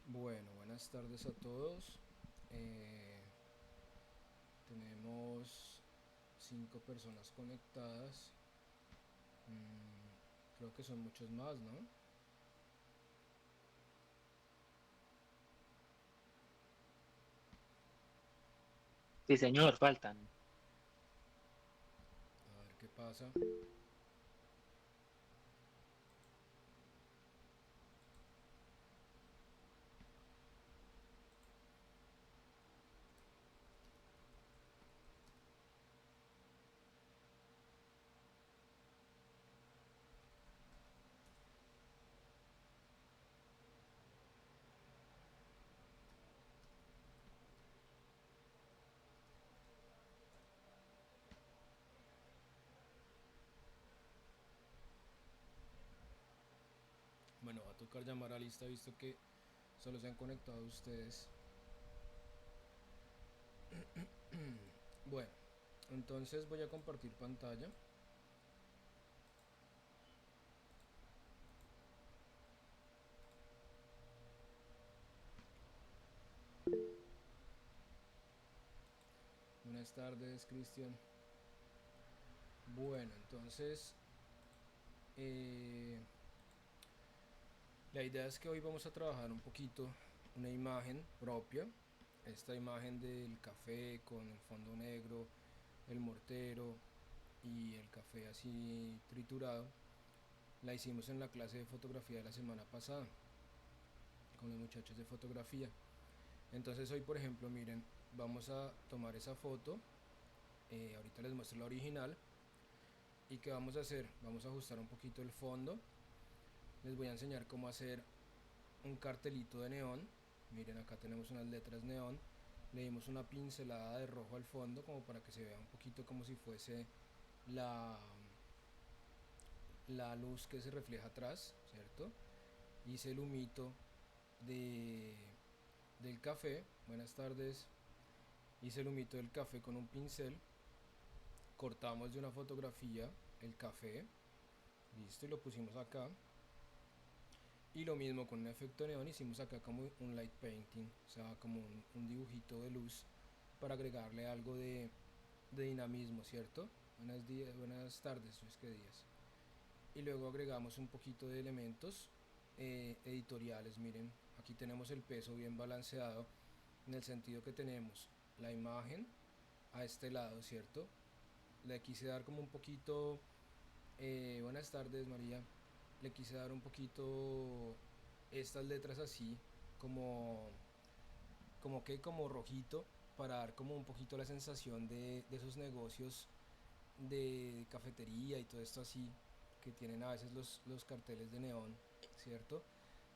Bueno, buenas tardes a todos. Eh, Tenemos 5 personas conectadas. Creo que son muchos más, ¿no? Sí, señor, faltan. A ver qué pasa. Bueno, va a tocar llamar a lista visto que solo se han conectado ustedes. Bueno, entonces voy a compartir pantalla. Buenas tardes, Cristian. Bueno, entonces eh, la idea es que hoy vamos a trabajar un poquito una imagen propia. Esta imagen del café con el fondo negro, el mortero y el café así triturado, la hicimos en la clase de fotografía de la semana pasada con los muchachos de fotografía. Entonces hoy, por ejemplo, miren, vamos a tomar esa foto. Ahorita les muestro la original. ¿Y qué vamos a hacer? Vamos a ajustar un poquito el fondo. Les voy a enseñar cómo hacer un cartelito de neón. Miren, acá tenemos unas letras neón. Le dimos una pincelada de rojo al fondo como para que se vea un poquito como si fuese la, la luz que se refleja atrás, ¿cierto? Hice el humito de, del café. Buenas tardes. Hice el humito del café con un pincel. Cortamos de una fotografía el café. Listo, y lo pusimos acá. Y lo mismo con un efecto neón hicimos acá como un light painting, o sea, como un dibujito de luz para agregarle algo de dinamismo, ¿cierto? Buenas tardes, es que días. Y luego agregamos un poquito de elementos editoriales, miren, aquí tenemos el peso bien balanceado en el sentido que tenemos la imagen a este lado, ¿cierto? Le quise dar como un poquito, buenas tardes María, le quise dar un poquito estas letras así, como, como rojito, para dar como un poquito la sensación de esos negocios de cafetería y todo esto así, que tienen a veces los carteles de neón, ¿cierto?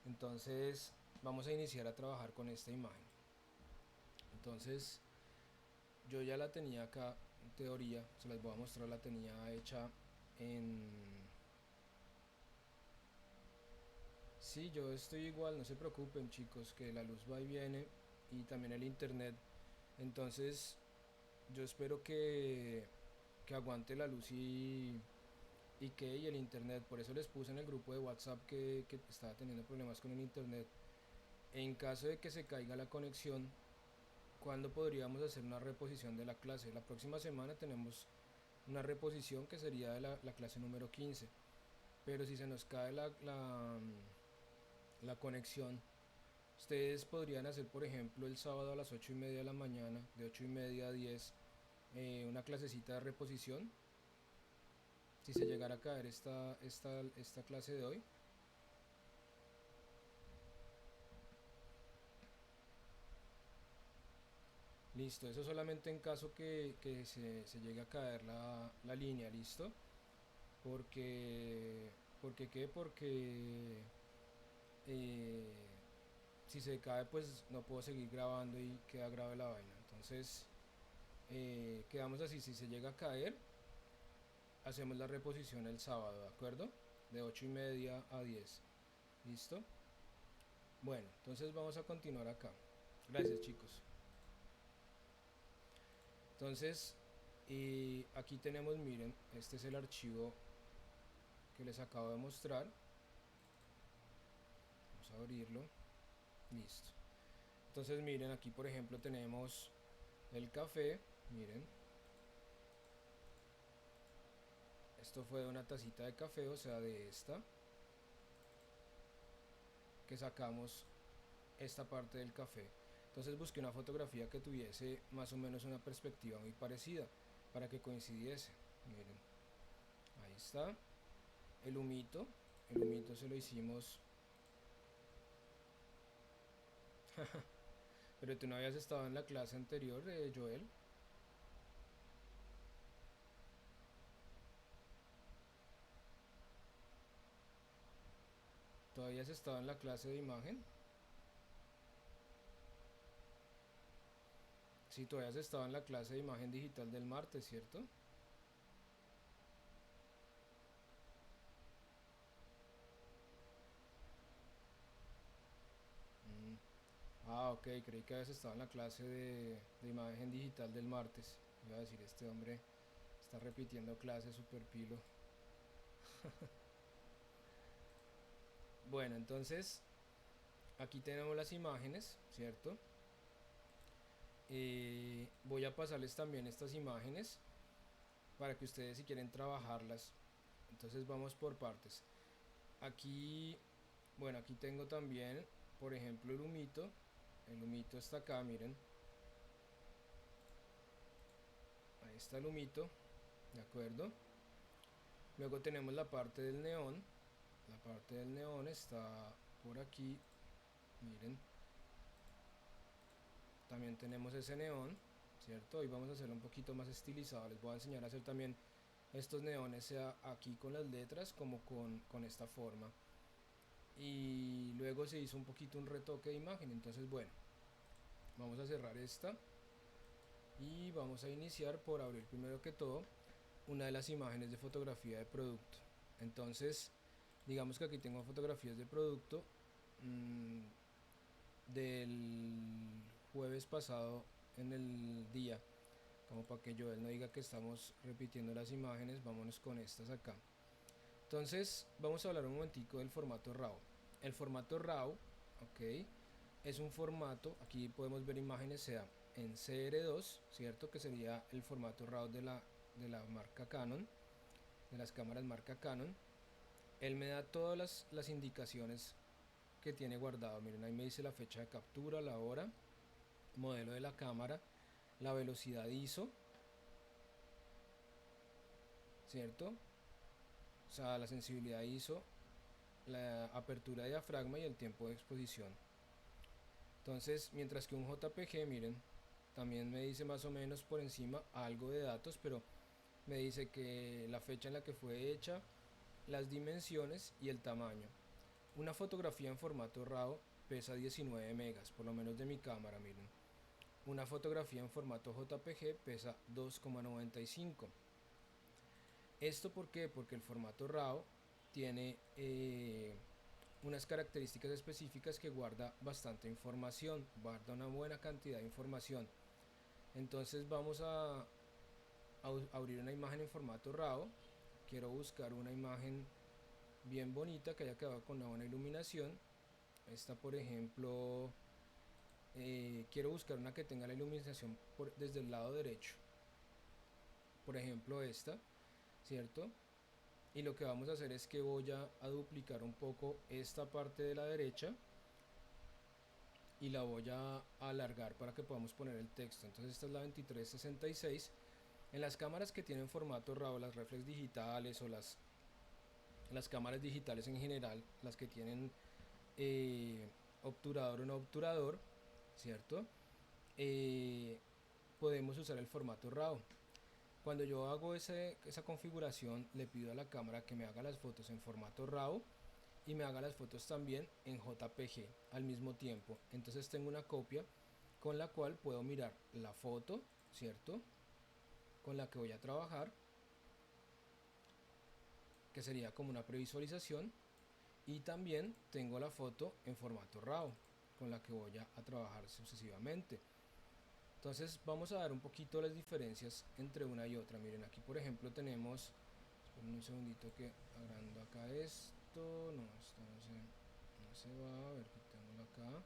Entonces vamos a iniciar a trabajar con esta imagen. Entonces yo ya la tenía acá en teoría, se las voy a mostrar, la tenía hecha en... Sí, yo estoy igual, no se preocupen chicos, que la luz va y viene y también el internet. Entonces yo espero que aguante la luz y el internet. Por eso les puse en el grupo de WhatsApp que estaba teniendo problemas con el internet. En caso de que se caiga la conexión, ¿cuándo podríamos hacer una reposición de la clase? La próxima semana tenemos una reposición que sería de la clase número 15. Pero si se nos cae la conexión, ustedes podrían hacer, por ejemplo, el sábado a las 8:30 de la mañana, de 8:30 a 10, una clasecita de reposición. si se llegara a caer esta clase de hoy. Listo, eso solamente en caso que se llegue a caer la línea, listo. Porque, ¿Porque qué? Porque eh, si se cae pues no puedo seguir grabando y queda grave la vaina. Entonces quedamos así, si se llega a caer, hacemos la reposición el sábado, ¿de acuerdo? De 8:30 a 10. ¿Listo? Bueno, entonces vamos a continuar acá. Gracias, chicos. Entonces, aquí tenemos, miren, este es el archivo que les acabo de mostrar. Vamos a abrirlo. Listo. Entonces, miren, aquí por ejemplo tenemos el café. Miren, esto fue de una tacita de café, o sea, de esta, que sacamos esta parte del café. Entonces busqué una fotografía que tuviese más o menos una perspectiva muy parecida para que coincidiese. Miren, ahí está. El humito. El humito se lo hicimos. Pero tú no habías estado en la clase anterior, Joel. ¿Todavía has estado en la clase de imagen? Sí, todavía has estado en la clase de imagen digital del martes, ¿cierto? Mm. Ah, ok, creí que habías estado en la clase de imagen digital del martes. Iba a decir, este hombre está repitiendo clase super pilo. Bueno, entonces aquí tenemos las imágenes, ¿cierto? Voy a pasarles también estas imágenes para que ustedes si quieren trabajarlas. Entonces vamos por partes. Aquí, bueno, aquí tengo también, por ejemplo, el humito. El humito está acá, miren. Ahí está el humito, ¿de acuerdo? Luego tenemos la parte del neón. La parte del neón está por aquí, miren. También tenemos ese neón, ¿cierto? Hoy vamos a hacerlo un poquito más estilizado. Les voy a enseñar a hacer también estos neones, sea aquí con las letras como con esta forma. Y luego se hizo un poquito un retoque de imagen. Entonces, bueno, vamos a cerrar esta y vamos a iniciar por abrir primero que todo una de las imágenes de fotografía de producto. Entonces, digamos que aquí tengo fotografías de producto del jueves pasado en el día, como para que Joel no diga que estamos repitiendo las imágenes. Vámonos con estas acá. Entonces vamos a hablar un momentico del formato RAW. El formato RAW, ok, es un formato, aquí podemos ver imágenes sea en CR2, cierto, que sería el formato RAW de la marca Canon, de las cámaras marca Canon. Él me da todas las indicaciones que tiene guardado. Miren, ahí me dice la fecha de captura, la hora, modelo de la cámara, la velocidad ISO, ¿cierto? O sea, la sensibilidad ISO, la apertura de diafragma y el tiempo de exposición. Entonces, mientras que un JPG, miren, también me dice más o menos por encima algo de datos, pero me dice que la fecha en la que fue hecha, las dimensiones y el tamaño. Una fotografía en formato RAW pesa 19 megas, por lo menos de mi cámara, miren. Una fotografía en formato JPG pesa 2,95. ¿Esto por qué? Porque el formato RAW tiene unas características específicas que guarda bastante información, guarda una buena cantidad de información. Entonces vamos a abrir una imagen en formato RAW. Quiero buscar una imagen bien bonita que haya quedado con una buena iluminación. Esta, por ejemplo, quiero buscar una que tenga la iluminación desde el lado derecho. Por ejemplo, esta, ¿cierto? Y lo que vamos a hacer es que voy a duplicar un poco esta parte de la derecha y la voy a alargar para que podamos poner el texto. Entonces esta es la 2366 En las cámaras que tienen formato RAW, las reflex digitales o las cámaras digitales en general, las que tienen obturador o no obturador, ¿cierto? Eh, Podemos usar el formato RAW. Cuando yo hago esa configuración, le pido a la cámara que me haga las fotos en formato RAW y me haga las fotos también en JPG al mismo tiempo. Entonces tengo una copia con la cual puedo mirar la foto, ¿cierto? Con la que voy a trabajar, que sería como una previsualización, y también tengo la foto en formato RAW con la que voy a trabajar sucesivamente. Entonces vamos a ver un poquito las diferencias entre una y otra. Miren, aquí por ejemplo tenemos, esperen un segundito que agrando acá esto, no, esto no se va, a ver, quitémoslo acá.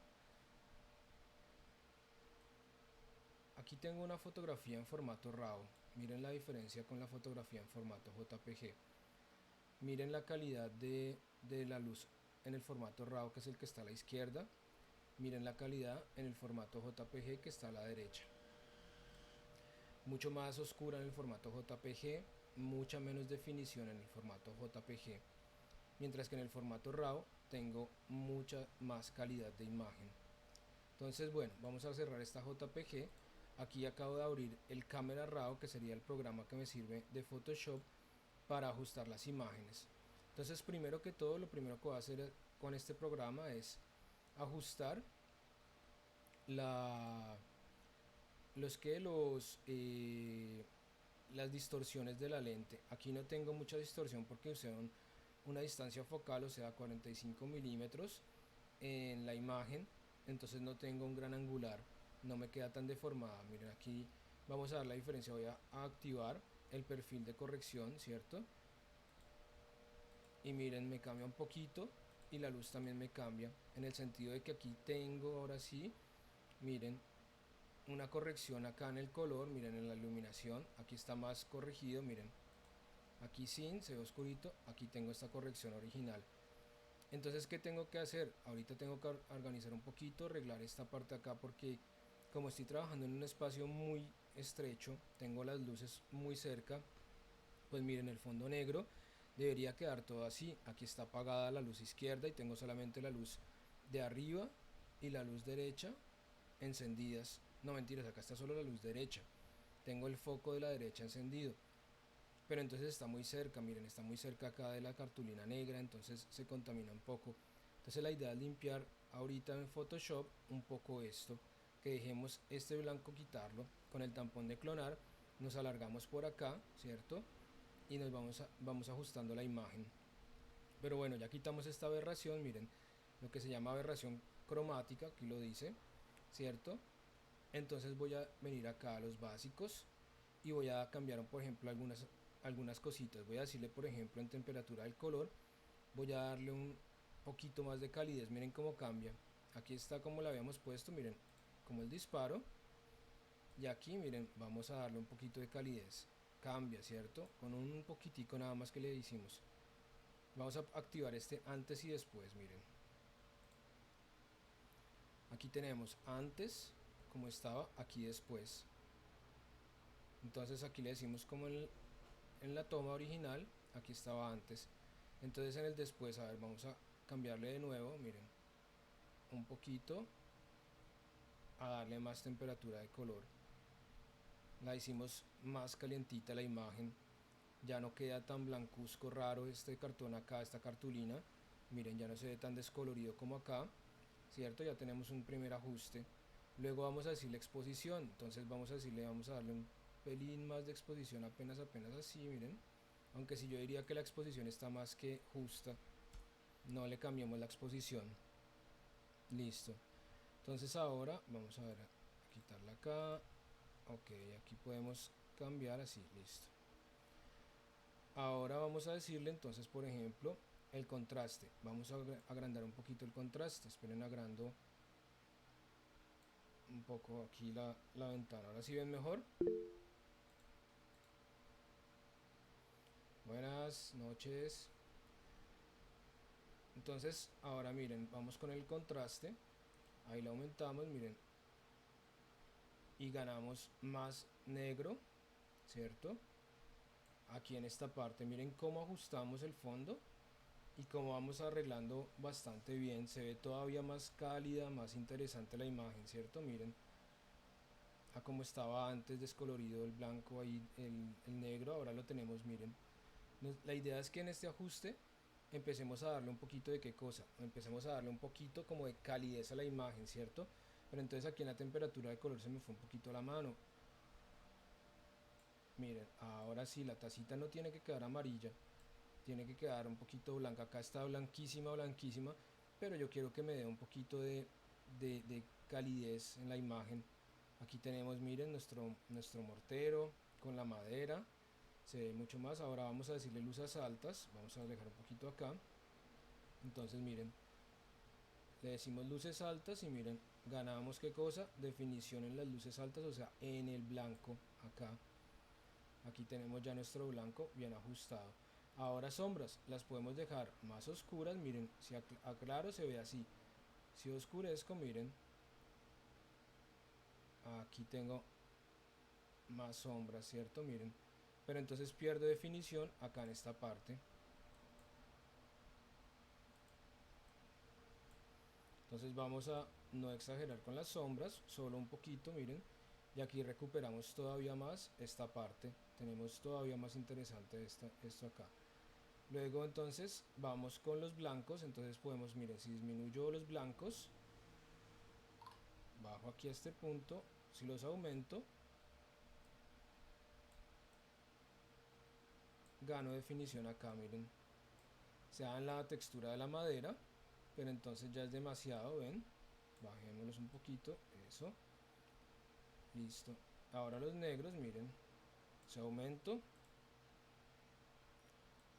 Aquí tengo una fotografía en formato RAW. Miren la diferencia con la fotografía en formato JPG. Miren la calidad de la luz en el formato RAW, que es el que está a la izquierda. Miren la calidad en el formato JPG, que está a la derecha. Mucho más oscura en el formato JPG, mucha menos definición en el formato JPG. Mientras que en el formato RAW tengo mucha más calidad de imagen. Entonces, bueno, vamos a cerrar esta JPG. Aquí acabo de abrir el Camera Raw, que sería el programa que me sirve de Photoshop para ajustar las imágenes. Entonces, primero que todo, lo primero que voy a hacer con este programa es ajustar la, las distorsiones de la lente. Aquí no tengo mucha distorsión porque usé una distancia focal, o sea 45 milímetros en la imagen, entonces no tengo un gran angular, no me queda tan deformada. Miren, aquí vamos a dar la diferencia. Voy a activar el perfil de corrección, ¿cierto? Y miren, me cambia un poquito y la luz también me cambia, en el sentido de que aquí tengo ahora sí, miren, una corrección acá en el color. Miren, en la iluminación aquí está más corregido, miren, aquí sin, se ve oscurito, aquí tengo esta corrección original. Entonces, ¿qué tengo que hacer? Ahorita tengo que organizar un poquito, arreglar esta parte acá, porque como estoy trabajando en un espacio muy estrecho, tengo las luces muy cerca, pues miren, el fondo negro debería quedar todo así. Aquí está apagada la luz izquierda y tengo solamente la luz de arriba y la luz derecha encendidas. No, mentiras, acá está solo la luz derecha. Tengo el foco de la derecha encendido, pero entonces está muy cerca, miren, está muy cerca acá de la cartulina negra, entonces se contamina un poco. Entonces la idea es limpiar ahorita en Photoshop un poco esto, que dejemos este blanco, quitarlo con el tampón de clonar, nos alargamos por acá, ¿cierto? Y nos vamos ajustando la imagen. Pero bueno, ya quitamos esta aberración, miren, lo que se llama aberración cromática, aquí lo dice, ¿cierto? Entonces voy a venir acá a los básicos y voy a cambiar, por ejemplo, algunas cositas. Voy a decirle, por ejemplo, en temperatura del color, voy a darle un poquito más de calidez. Miren cómo cambia. Aquí está como lo habíamos puesto, miren, como el disparo. Y aquí, miren, vamos a darle un poquito de calidez. Cambia, ¿cierto? Con un poquitico nada más que le hicimos. Vamos a activar este antes y después, miren. Aquí tenemos antes, como estaba, aquí después. Entonces aquí le decimos como en la toma original, aquí estaba antes. Entonces en el después, a ver, vamos a cambiarle de nuevo, miren, un poquito, a darle más temperatura de color. La hicimos más calientita la imagen, ya no queda tan blancuzco raro este cartón acá, esta cartulina. Miren, ya no se ve tan descolorido como acá, ¿cierto? Ya tenemos un primer ajuste. Luego vamos a decirle exposición, entonces vamos a decirle, vamos a darle un pelín más de exposición, apenas así, miren. Aunque si yo diría que la exposición está más que justa, no le cambiamos la exposición. Listo. Entonces ahora vamos a ver, a quitarla acá. Ok, aquí podemos cambiar así, listo. Ahora vamos a decirle entonces, por ejemplo, el contraste. Vamos a agrandar un poquito el contraste. Esperen, agrando un poco aquí la ventana. Ahora sí ven mejor. Buenas noches. Entonces ahora miren, vamos con el contraste. Ahí lo aumentamos, miren. Y ganamos más negro, ¿cierto? Aquí en esta parte, miren cómo ajustamos el fondo y cómo vamos arreglando bastante bien. Se ve todavía más cálida, más interesante la imagen, ¿cierto? Miren a cómo estaba antes descolorido el blanco, ahí el negro, ahora lo tenemos, miren. La idea es que en este ajuste empecemos a darle un poquito de qué cosa, empecemos a darle un poquito como de calidez a la imagen, ¿cierto? Pero entonces aquí en la temperatura de color se me fue un poquito la mano. Miren, ahora sí, la tacita no tiene que quedar amarilla, tiene que quedar un poquito blanca. Acá está blanquísima, blanquísima, pero yo quiero que me dé un poquito de calidez en la imagen. Aquí tenemos, miren, nuestro mortero con la madera, se ve mucho más. Ahora vamos a decirle luces altas, vamos a dejar un poquito acá. Entonces miren, le decimos luces altas y miren, ganamos qué cosa, definición en las luces altas, o sea, en el blanco acá. Aquí tenemos ya nuestro blanco bien ajustado. Ahora sombras, las podemos dejar más oscuras, miren, si aclaro se ve así. Si oscurezco, miren, aquí tengo más sombras, ¿cierto? Miren, pero entonces pierdo definición acá en esta parte. Entonces vamos a no exagerar con las sombras, solo un poquito, miren. Y aquí recuperamos todavía más esta parte. Tenemos todavía más interesante esto acá. Luego entonces vamos con los blancos. Entonces podemos, miren, si disminuyo los blancos, bajo aquí a este punto. Si los aumento, gano definición acá, miren. Se da en la textura de la madera, pero entonces ya es demasiado, ¿ven? Bajémoslos un poquito, eso. Listo. Ahora los negros, miren. Si aumento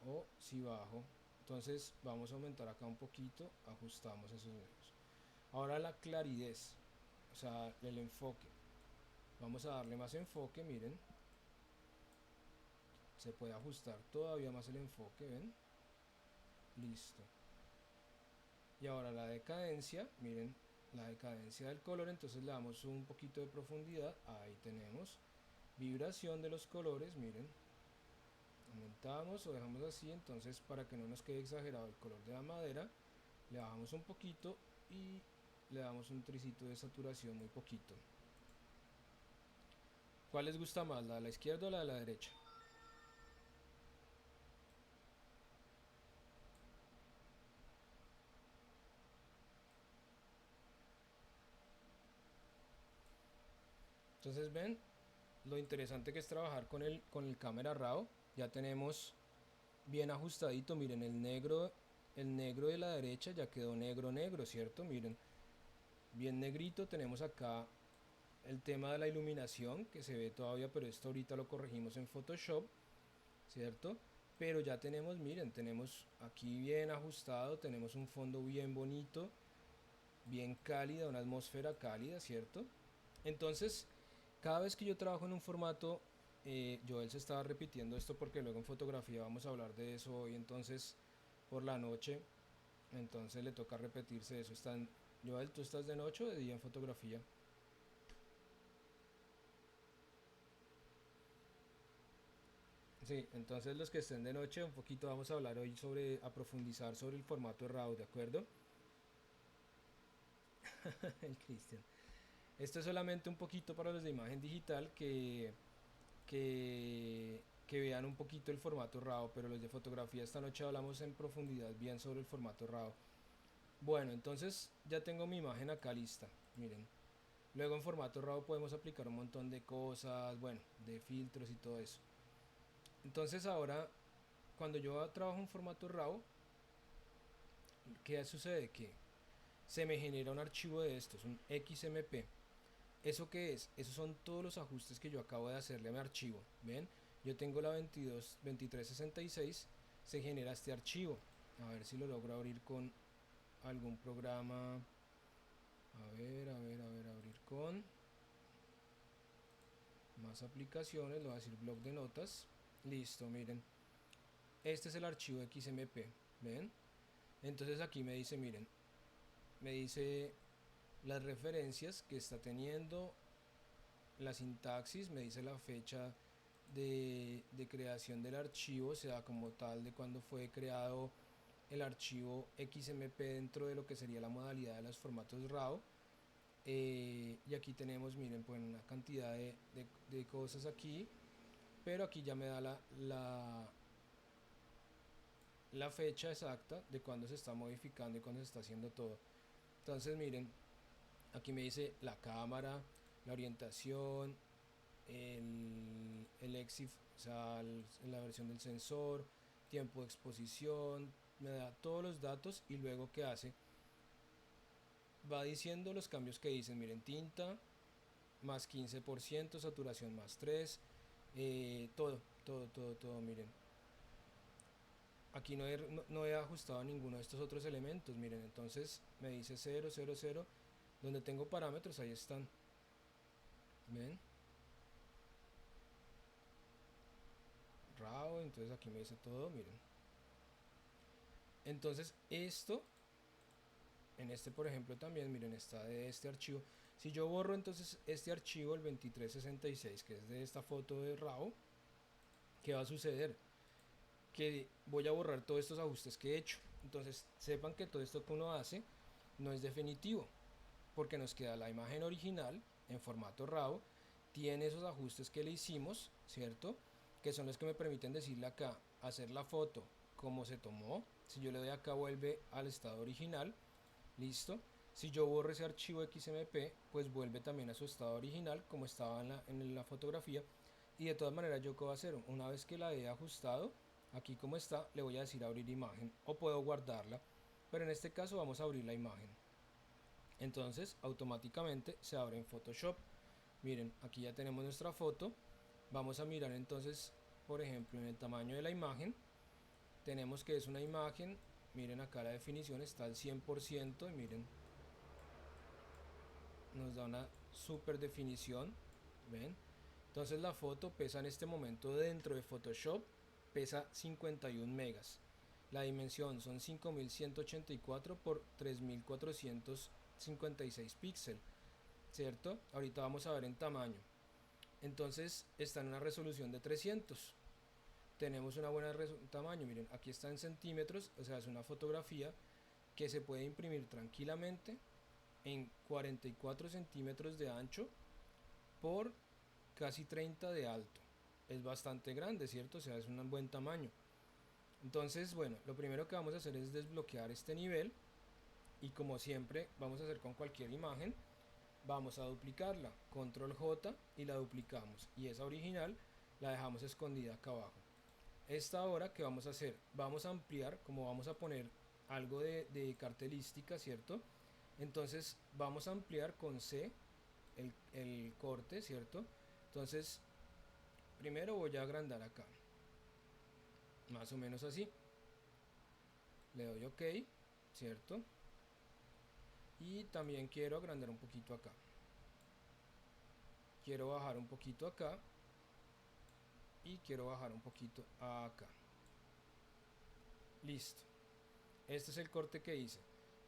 o si bajo, entonces vamos a aumentar acá un poquito, ajustamos esos negros. Ahora la claridad, o sea, el enfoque. Vamos a darle más enfoque, miren. Se puede ajustar todavía más el enfoque, ¿ven? Listo. Y ahora la decadencia, miren, la decadencia del color, entonces le damos un poquito de profundidad, ahí tenemos. Vibración de los colores, miren. Aumentamos o dejamos así, entonces para que no nos quede exagerado el color de la madera, le bajamos un poquito y le damos un tricito de saturación muy poquito. ¿Cuál les gusta más, la de la izquierda o la de la derecha? Entonces ven lo interesante que es trabajar con el cámara RAW. Ya tenemos bien ajustadito, miren el negro de la derecha ya quedó negro negro, ¿cierto? Miren, bien negrito. Tenemos acá el tema de la iluminación que se ve todavía, pero esto ahorita lo corregimos en Photoshop, ¿cierto? Pero ya tenemos, miren, tenemos aquí bien ajustado, tenemos un fondo bien bonito, bien cálida, una atmósfera cálida, ¿cierto? Entonces, cada vez que yo trabajo en un formato, Joel se estaba repitiendo esto porque luego en fotografía vamos a hablar de eso hoy, entonces por la noche, entonces le toca repetirse eso. Joel, ¿tú estás de noche o de día en fotografía? Sí, entonces los que estén de noche, un poquito vamos a hablar hoy a profundizar sobre el formato RAW, ¿de acuerdo? El Cristian. Esto es solamente un poquito para los de imagen digital que vean un poquito el formato RAW, pero los de fotografía esta noche hablamos en profundidad bien sobre el formato RAW. Bueno, entonces ya tengo mi imagen acá lista, miren. Luego en formato RAW podemos aplicar un montón de cosas, bueno, de filtros y todo eso. Entonces ahora, cuando yo trabajo en formato RAW, ¿qué sucede? Que se me genera un archivo de estos, un XMP. ¿Eso qué es? Esos son todos los ajustes que yo acabo de hacerle a mi archivo. ¿Ven? Yo tengo la 2366, se genera este archivo. A ver si lo logro abrir con algún programa. Abrir con más aplicaciones. Lo voy a decir blog de notas. Listo, miren. Este es el archivo XMP. ¿Ven? Entonces aquí me dice, miren, me dice las referencias que está teniendo, la sintaxis, me dice la fecha de creación del archivo, o sea, como tal de cuando fue creado el archivo XMP dentro de lo que sería la modalidad de los formatos RAW. Y aquí tenemos, miren, pues una cantidad de cosas aquí, pero aquí ya me da la fecha exacta de cuando se está modificando y cuando se está haciendo todo. Entonces, miren, aquí me dice la cámara, la orientación, el EXIF, o sea, la versión del sensor, tiempo de exposición, me da todos los datos y luego qué hace, va diciendo los cambios que dicen, miren, tinta más 15%, saturación más 3, todo, miren. Aquí no he ajustado ninguno de estos otros elementos, miren, entonces me dice 0, donde tengo parámetros, ahí están, ven, RAW, entonces aquí me dice todo, miren. Entonces esto, en este por ejemplo también, miren, está de este archivo. Si yo borro entonces este archivo, el 2366, que es de esta foto de RAW, ¿qué va a suceder? Que voy a borrar todos estos ajustes que he hecho. Entonces sepan que todo esto que uno hace no es definitivo, porque nos queda la imagen original en formato RAW, tiene esos ajustes que le hicimos, ¿cierto? Que son los que me permiten decirle acá, hacer la foto como se tomó. Si yo le doy acá vuelve al estado original, listo. Si yo borro ese archivo XMP, pues vuelve también a su estado original como estaba en la fotografía. Y de todas maneras, yo qué voy a hacer, una vez que la he ajustado, aquí como está, le voy a decir abrir imagen o puedo guardarla, pero en este caso vamos a abrir la imagen. Entonces automáticamente se abre en Photoshop. Miren, aquí ya tenemos nuestra foto. Vamos a mirar entonces, por ejemplo, en el tamaño de la imagen. Tenemos que es una imagen. Miren acá la definición está al 100% y miren, nos da una super definición. ¿Ven? Entonces la foto pesa en este momento dentro de Photoshop, pesa 51 megas. La dimensión son 5184 por 3456 píxeles, ¿cierto? Ahorita vamos a ver en tamaño. Entonces está en una resolución de 300. Tenemos una buena tamaño, miren, aquí está en centímetros, o sea, es una fotografía que se puede imprimir tranquilamente en 44 centímetros de ancho por casi 30 de alto. Es bastante grande, ¿cierto? O sea, es un buen tamaño. Entonces, bueno, lo primero que vamos a hacer es desbloquear este nivel y como siempre vamos a hacer con cualquier imagen, vamos a duplicarla, control J y la duplicamos y esa original la dejamos escondida acá abajo. Esta ahora que vamos a hacer, vamos a ampliar, como vamos a poner algo de cartelística, ¿cierto? Entonces vamos a ampliar con C el corte, ¿cierto? Entonces primero voy a agrandar acá, más o menos así, le doy OK, ¿cierto? Y también quiero agrandar un poquito acá, quiero bajar un poquito acá y quiero bajar un poquito acá. Listo, este es el corte que hice.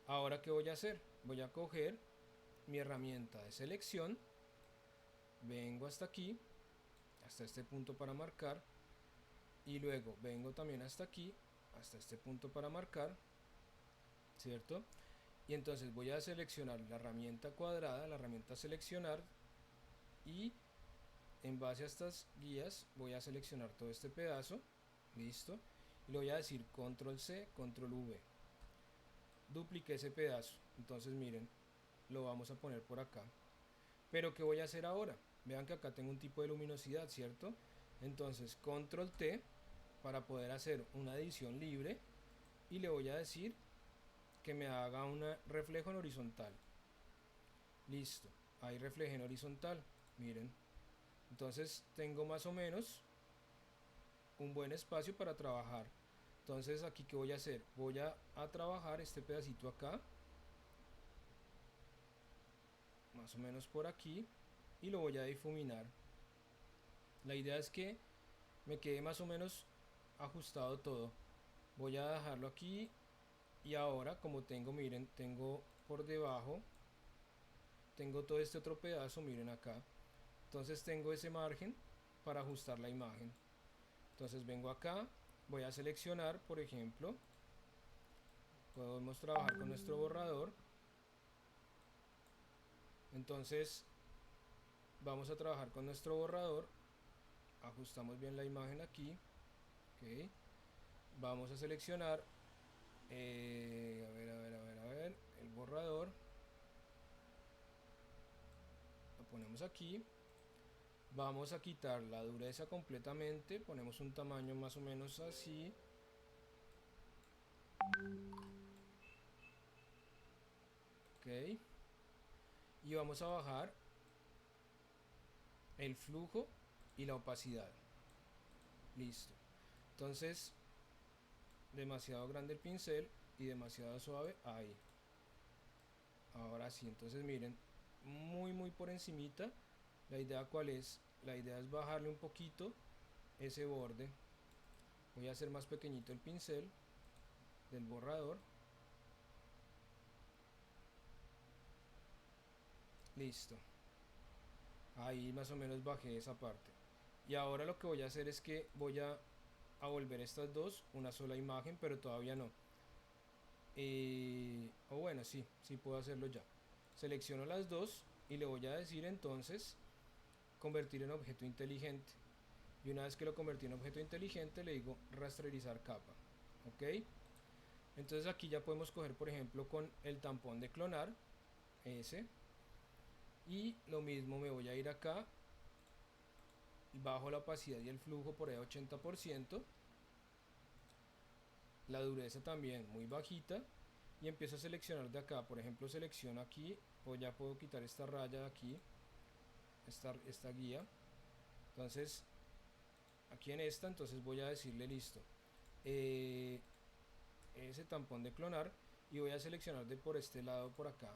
Ahora qué voy a hacer, voy a coger mi herramienta de selección, vengo hasta aquí, hasta este punto para marcar y luego vengo también hasta aquí, hasta este punto para marcar, ¿cierto? Y entonces voy a seleccionar la herramienta cuadrada, la herramienta seleccionar, y en base a estas guías voy a seleccionar todo este pedazo, listo, y le voy a decir control C, control V, dupliqué ese pedazo. Entonces miren, lo vamos a poner por acá. Pero ¿qué voy a hacer ahora? Vean que acá tengo un tipo de luminosidad, ¿cierto? Entonces control T para poder hacer una edición libre y le voy a decir que me haga un reflejo en horizontal. Listo, ahí refleje en horizontal, miren. Entonces tengo más o menos un buen espacio para trabajar. Entonces aquí qué voy a hacer, voy a trabajar este pedacito acá, más o menos por aquí, y lo voy a difuminar. La idea es que me quede más o menos ajustado todo. Voy a dejarlo aquí y ahora como tengo, miren, tengo por debajo, tengo todo este otro pedazo, miren acá. Entonces tengo ese margen, para ajustar la imagen. Entonces vengo acá, voy a seleccionar, por ejemplo, podemos trabajar con nuestro borrador. Entonces vamos a trabajar con nuestro borrador, ajustamos bien la imagen aquí, ok. Vamos a seleccionar, a ver, el borrador, lo ponemos aquí. Vamos a quitar la dureza completamente, ponemos un tamaño más o menos así. Ok. Y vamos a bajar el flujo y la opacidad. Listo. Entonces, demasiado grande el pincel y demasiado suave ahí. Ahora sí, entonces miren, muy por encimita. La idea cuál es, la idea es bajarle un poquito ese borde. Voy a hacer más pequeñito el pincel del borrador. Listo. Ahí más o menos bajé esa parte. Y ahora lo que voy a hacer es que voy a volver estas dos una sola imagen, pero todavía no. O bueno, sí puedo hacerlo ya. Selecciono las dos y le voy a decir entonces convertir en objeto inteligente. Y una vez que lo convertí en objeto inteligente le digo rasterizar capa. Ok. Entonces aquí ya podemos coger, por ejemplo, con el tampón de clonar ese. Y lo mismo, me voy a ir acá, bajo la opacidad y el flujo por ahí 80%, la dureza también muy bajita, y empiezo a seleccionar de acá. Por ejemplo, selecciono aquí, o ya puedo quitar esta raya de aquí, esta guía. Entonces aquí en esta, entonces voy a decirle listo, ese tampón de clonar, y voy a seleccionar de por este lado, por acá,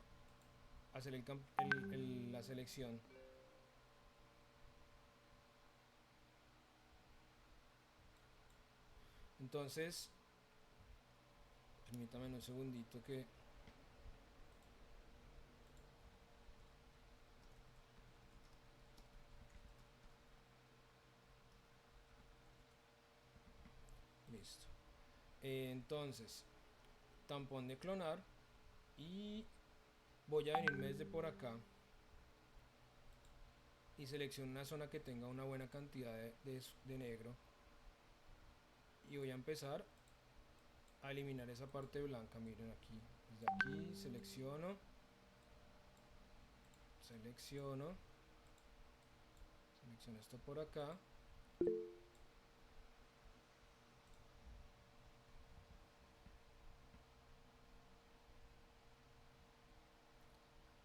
hacer la selección. Entonces permítame un segundito que listo. Entonces tampón de clonar, y voy a venirme desde por acá y selecciono una zona que tenga una buena cantidad de negro, y voy a empezar a eliminar esa parte blanca. Miren aquí, desde aquí selecciono esto por acá,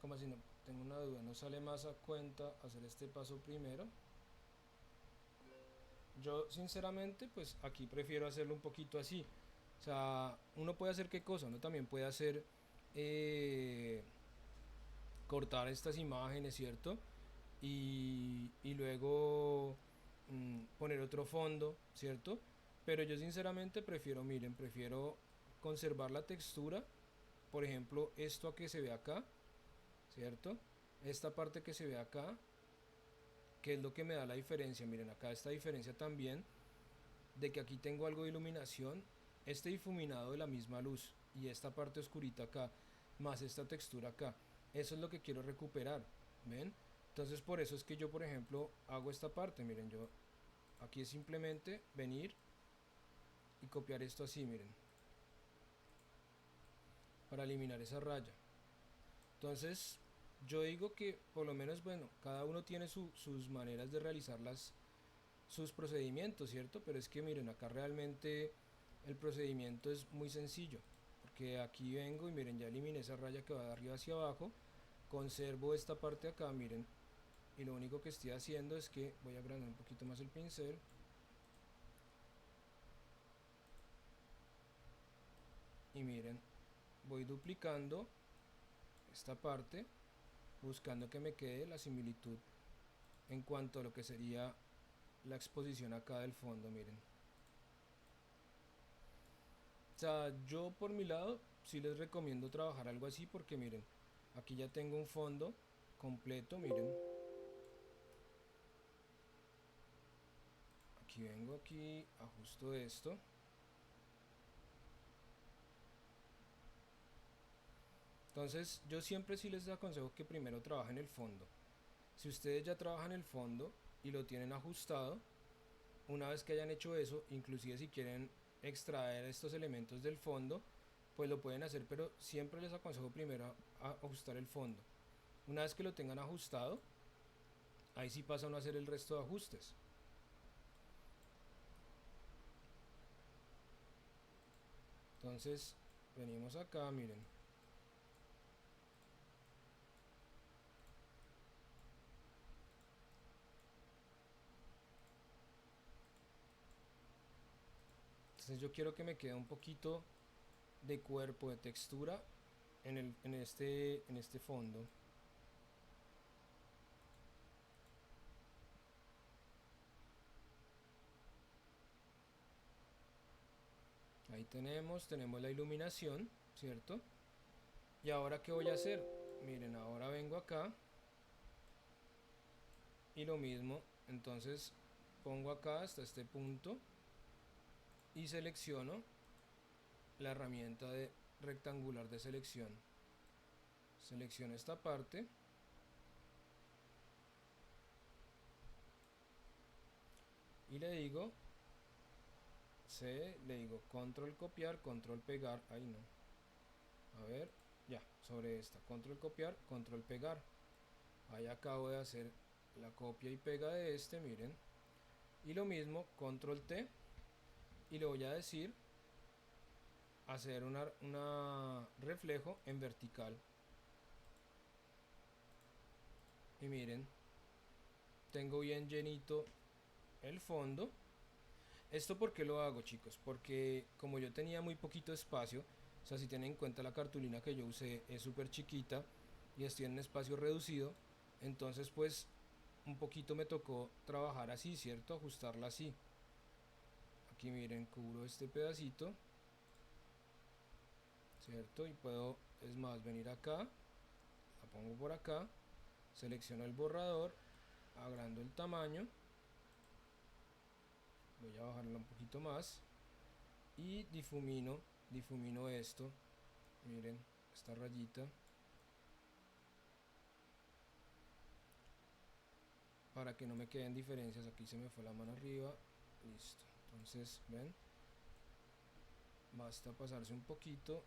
como así, no tengo una duda, no sale más a cuenta hacer este paso primero. Yo sinceramente pues aquí prefiero hacerlo un poquito así. O sea, uno puede hacer qué cosa, uno también puede hacer cortar estas imágenes, ¿cierto? Y luego poner otro fondo, ¿cierto? Pero yo sinceramente prefiero, miren, prefiero conservar la textura. Por ejemplo, esto a que se ve acá, ¿cierto? Esta parte que se ve acá, que es lo que me da la diferencia. Miren, acá esta diferencia también de que aquí tengo algo de iluminación, este difuminado de la misma luz y esta parte oscurita acá, más esta textura acá. Eso es lo que quiero recuperar, ¿ven? Entonces por eso es que yo, por ejemplo, hago esta parte. Miren, yo aquí es simplemente venir y copiar esto así, miren, para eliminar esa raya. Entonces yo digo que por lo menos, bueno, cada uno tiene sus maneras de realizar sus procedimientos, ¿cierto? Pero es que miren, acá realmente el procedimiento es muy sencillo, porque aquí vengo y miren, ya eliminé esa raya que va de arriba hacia abajo, conservo esta parte acá, miren, y lo único que estoy haciendo es que voy a agrandar un poquito más el pincel, y miren, voy duplicando esta parte, buscando que me quede la similitud en cuanto a lo que sería la exposición acá del fondo. Miren, o sea, yo por mi lado sí les recomiendo trabajar algo así, porque miren, aquí ya tengo un fondo completo, miren, aquí vengo aquí, ajusto esto. Entonces yo siempre sí les aconsejo que primero trabajen el fondo. Si ustedes ya trabajan el fondo y lo tienen ajustado, una vez que hayan hecho eso, inclusive si quieren extraer estos elementos del fondo, pues lo pueden hacer, pero siempre les aconsejo primero ajustar el fondo. Una vez que lo tengan ajustado, ahí sí pasan a hacer el resto de ajustes. Entonces venimos acá, miren. Entonces yo quiero que me quede un poquito de cuerpo, de textura en este fondo. Ahí tenemos la iluminación, ¿cierto? Y ahora ¿qué voy a hacer? Miren, ahora vengo acá y lo mismo, entonces pongo acá hasta este punto y selecciono la herramienta de rectangular de selección. Selecciono esta parte y le digo le digo control copiar, control pegar, ahí no, a ver, ya, sobre esta, control copiar, control pegar. Ahí acabo de hacer la copia y pega de este, miren. Y lo mismo, control T, y le voy a decir hacer una reflejo en vertical. Y miren, tengo bien llenito el fondo. Esto porque lo hago, chicos, porque como yo tenía muy poquito espacio, o sea, si tienen en cuenta la cartulina que yo usé es súper chiquita y estoy en un espacio reducido, entonces pues un poquito me tocó trabajar así, ¿cierto? Ajustarla así. Aquí miren, cubro este pedacito, ¿cierto? Y puedo, es más, venir acá, la pongo por acá, selecciono el borrador, agrando el tamaño, voy a bajarla un poquito más y difumino esto, miren, esta rayita, para que no me queden diferencias. Aquí se me fue la mano arriba, listo. Entonces, ven, basta pasarse un poquito.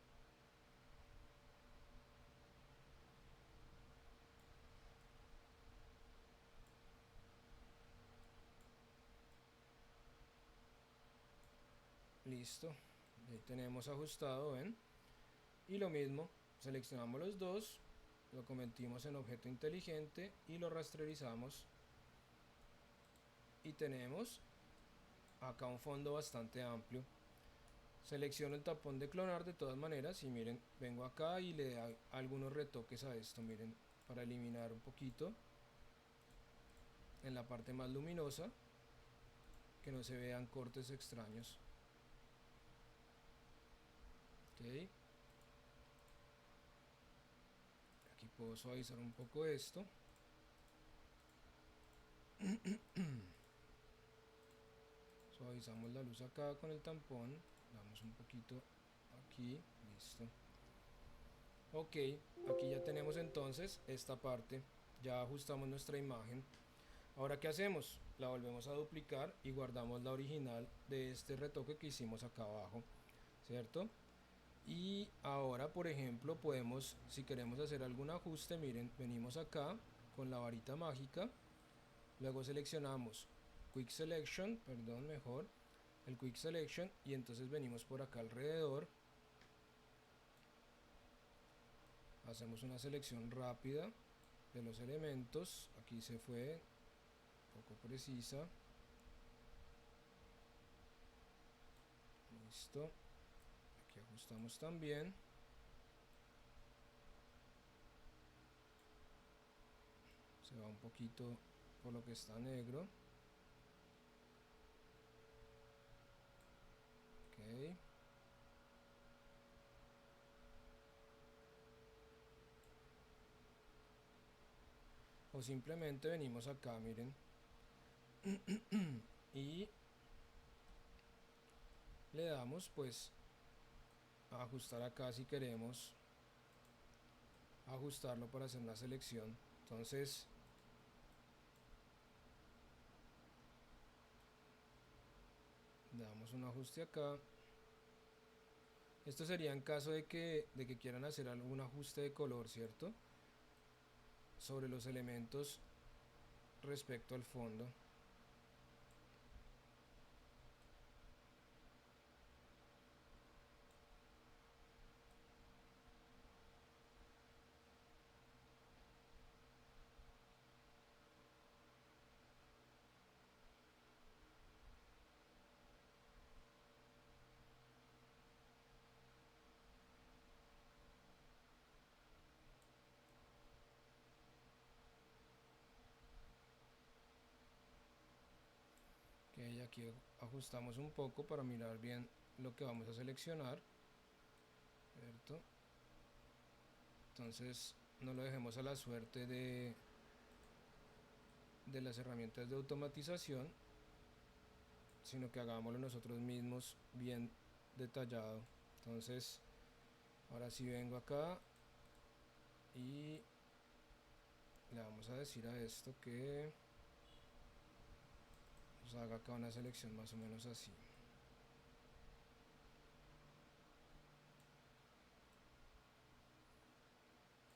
Listo, ahí tenemos ajustado, ven. Y lo mismo, seleccionamos los dos, lo convertimos en objeto inteligente y lo rasterizamos. Y tenemos acá un fondo bastante amplio. Selecciono el tapón de clonar de todas maneras y miren, vengo acá y le doy algunos retoques a esto, miren, para eliminar un poquito en la parte más luminosa, que no se vean cortes extraños. Ok, aquí puedo suavizar un poco esto. Suavizamos la luz acá con el tampón, damos un poquito aquí, listo. Ok, aquí ya tenemos entonces esta parte, ya ajustamos nuestra imagen. Ahora ¿qué hacemos? La volvemos a duplicar y guardamos la original de este retoque que hicimos acá abajo, ¿cierto? Y ahora, por ejemplo, podemos, si queremos hacer algún ajuste, miren, venimos acá con la varita mágica, luego seleccionamos Quick Selection, perdón, mejor, el Quick Selection, y entonces venimos por acá alrededor, hacemos una selección rápida de los elementos, aquí se fue poco precisa, listo, aquí ajustamos también, se va un poquito por lo que está negro, ok, o simplemente venimos acá, miren, y le damos pues a ajustar acá si queremos ajustarlo para hacer una selección. Entonces damos un ajuste acá. Esto sería en caso de que quieran hacer algún ajuste de color, ¿cierto? Sobre los elementos respecto al fondo. Ok, aquí ajustamos un poco para mirar bien lo que vamos a seleccionar, ¿cierto? Entonces no lo dejemos a la suerte de las herramientas de automatización, sino que hagámoslo nosotros mismos bien detallado. Entonces ahora sí vengo acá y le vamos a decir a esto que nos haga acá una selección más o menos así.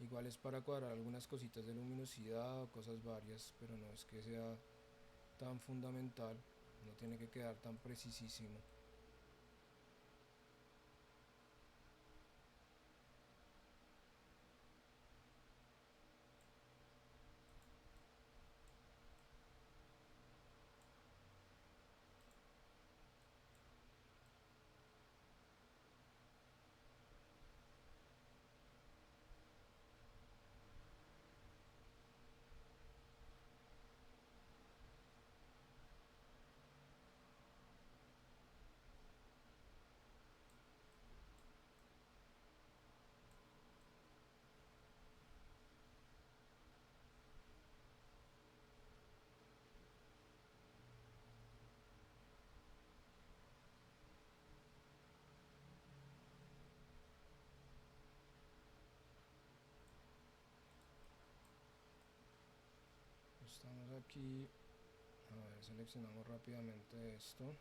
Igual es para cuadrar algunas cositas de luminosidad o cosas varias, pero no es que sea tan fundamental, no tiene que quedar tan precisísimo. Estamos aquí, a ver, seleccionamos rápidamente esto.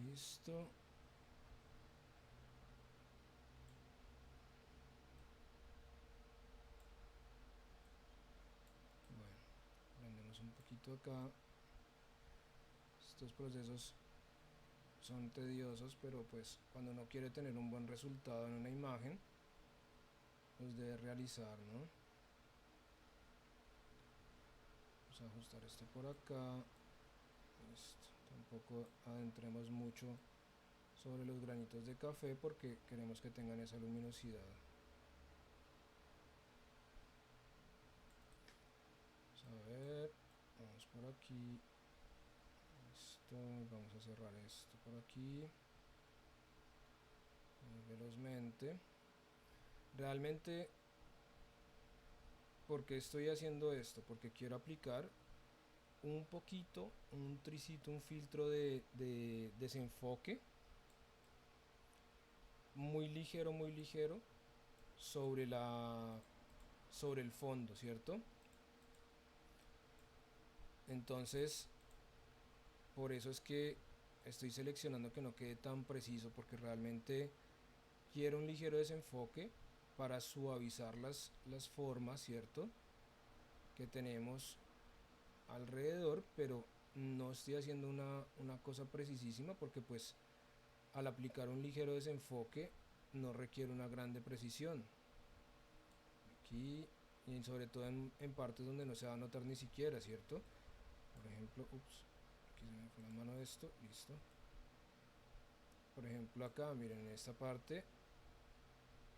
Listo. Bueno, prendemos un poquito acá. Estos procesos son tediosos, pero pues cuando uno quiere tener un buen resultado en una imagen, los debe realizar, ¿no? Vamos a ajustar esto por acá. Listo. Tampoco adentremos mucho sobre los granitos de café porque queremos que tengan esa luminosidad. Vamos a ver, vamos por aquí. Listo, vamos a cerrar esto por aquí. Velozmente. Realmente, ¿por qué estoy haciendo esto? Porque quiero aplicar un poquito, un tricito, un filtro de desenfoque muy ligero sobre sobre el fondo, ¿cierto? Entonces, por eso es que estoy seleccionando que no quede tan preciso, porque realmente quiero un ligero desenfoque para suavizar las formas, ¿cierto? Que tenemos alrededor, pero no estoy haciendo una cosa precisísima porque pues al aplicar un ligero desenfoque no requiere una grande precisión. Aquí y sobre todo en partes donde no se va a notar ni siquiera, ¿cierto? Por ejemplo, ups, aquí se me fue la mano esto, listo. Por ejemplo acá, miren, en esta parte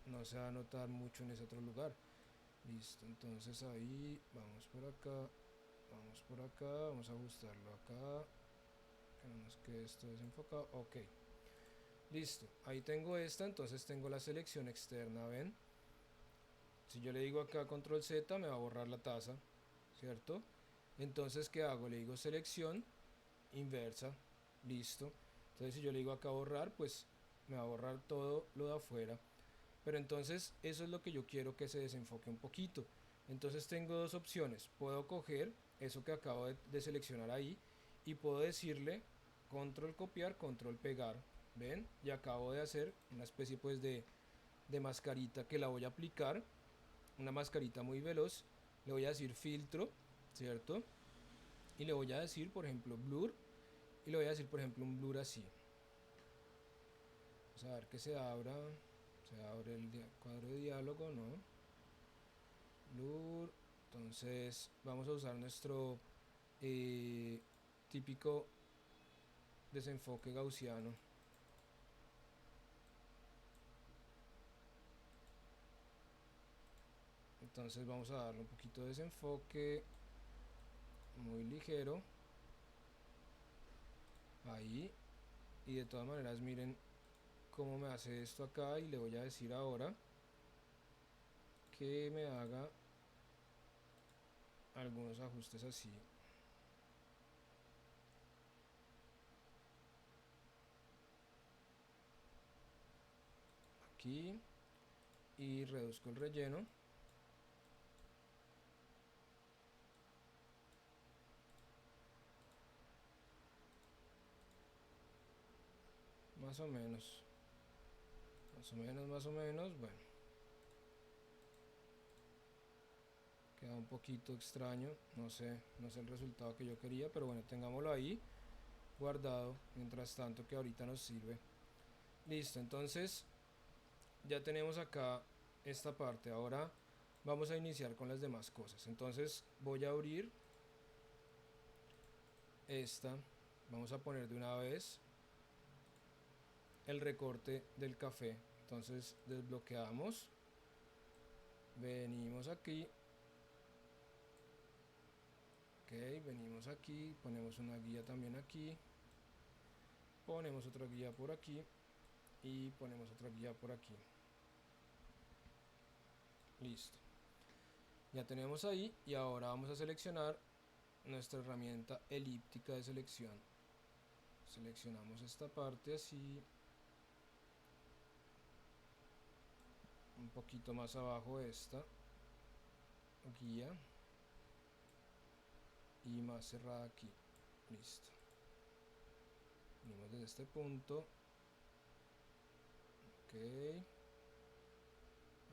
no se va a notar mucho en ese otro lugar. Listo, entonces ahí vamos por acá, vamos por acá, vamos a ajustarlo acá, que no nos quede esto desenfocado. Ok, listo, ahí tengo esta, entonces tengo la selección externa, ven. Si yo le digo acá control Z me va a borrar la taza, ¿cierto? Entonces, ¿qué hago? Le digo selección inversa, listo. Entonces si yo le digo acá borrar, pues me va a borrar todo lo de afuera. Pero entonces eso es lo que yo quiero que se desenfoque un poquito. Entonces tengo dos opciones. Puedo coger eso que acabo de seleccionar ahí y puedo decirle control copiar, control pegar. ¿Ven? Y acabo de hacer una especie pues de mascarita que la voy a aplicar. Una mascarita muy veloz. Le voy a decir filtro, ¿cierto? Y le voy a decir, por ejemplo, blur. Y le voy a decir, por ejemplo, un blur así. Vamos a ver que se abra. Se abre el cuadro de diálogo, ¿no? Blur. Entonces vamos a usar nuestro típico desenfoque gaussiano. Entonces vamos a darle un poquito de desenfoque muy ligero. Ahí. Y de todas maneras miren cómo me hace esto acá. Y le voy a decir ahora que me haga algunos ajustes así. Aquí. Y reduzco el relleno. Más o menos. Más o menos, más o menos. Bueno. Queda un poquito extraño. No sé el resultado que yo quería. Pero bueno, tengámoslo ahí guardado. Mientras tanto que ahorita nos sirve. Listo, entonces ya tenemos acá esta parte. Ahora vamos a iniciar con las demás cosas. Entonces voy a abrir esta. Vamos a poner de una vez el recorte del café. Entonces desbloqueamos. Venimos aquí. Ok, venimos aquí. Ponemos una guía también aquí. Ponemos otra guía por aquí. Y ponemos otra guía por aquí. Listo. Ya tenemos ahí. Y ahora vamos a seleccionar nuestra herramienta elíptica de selección. Seleccionamos esta parte así. Un poquito más abajo esta guía. Y más cerrada aquí. Listo. Venimos desde este punto. Ok.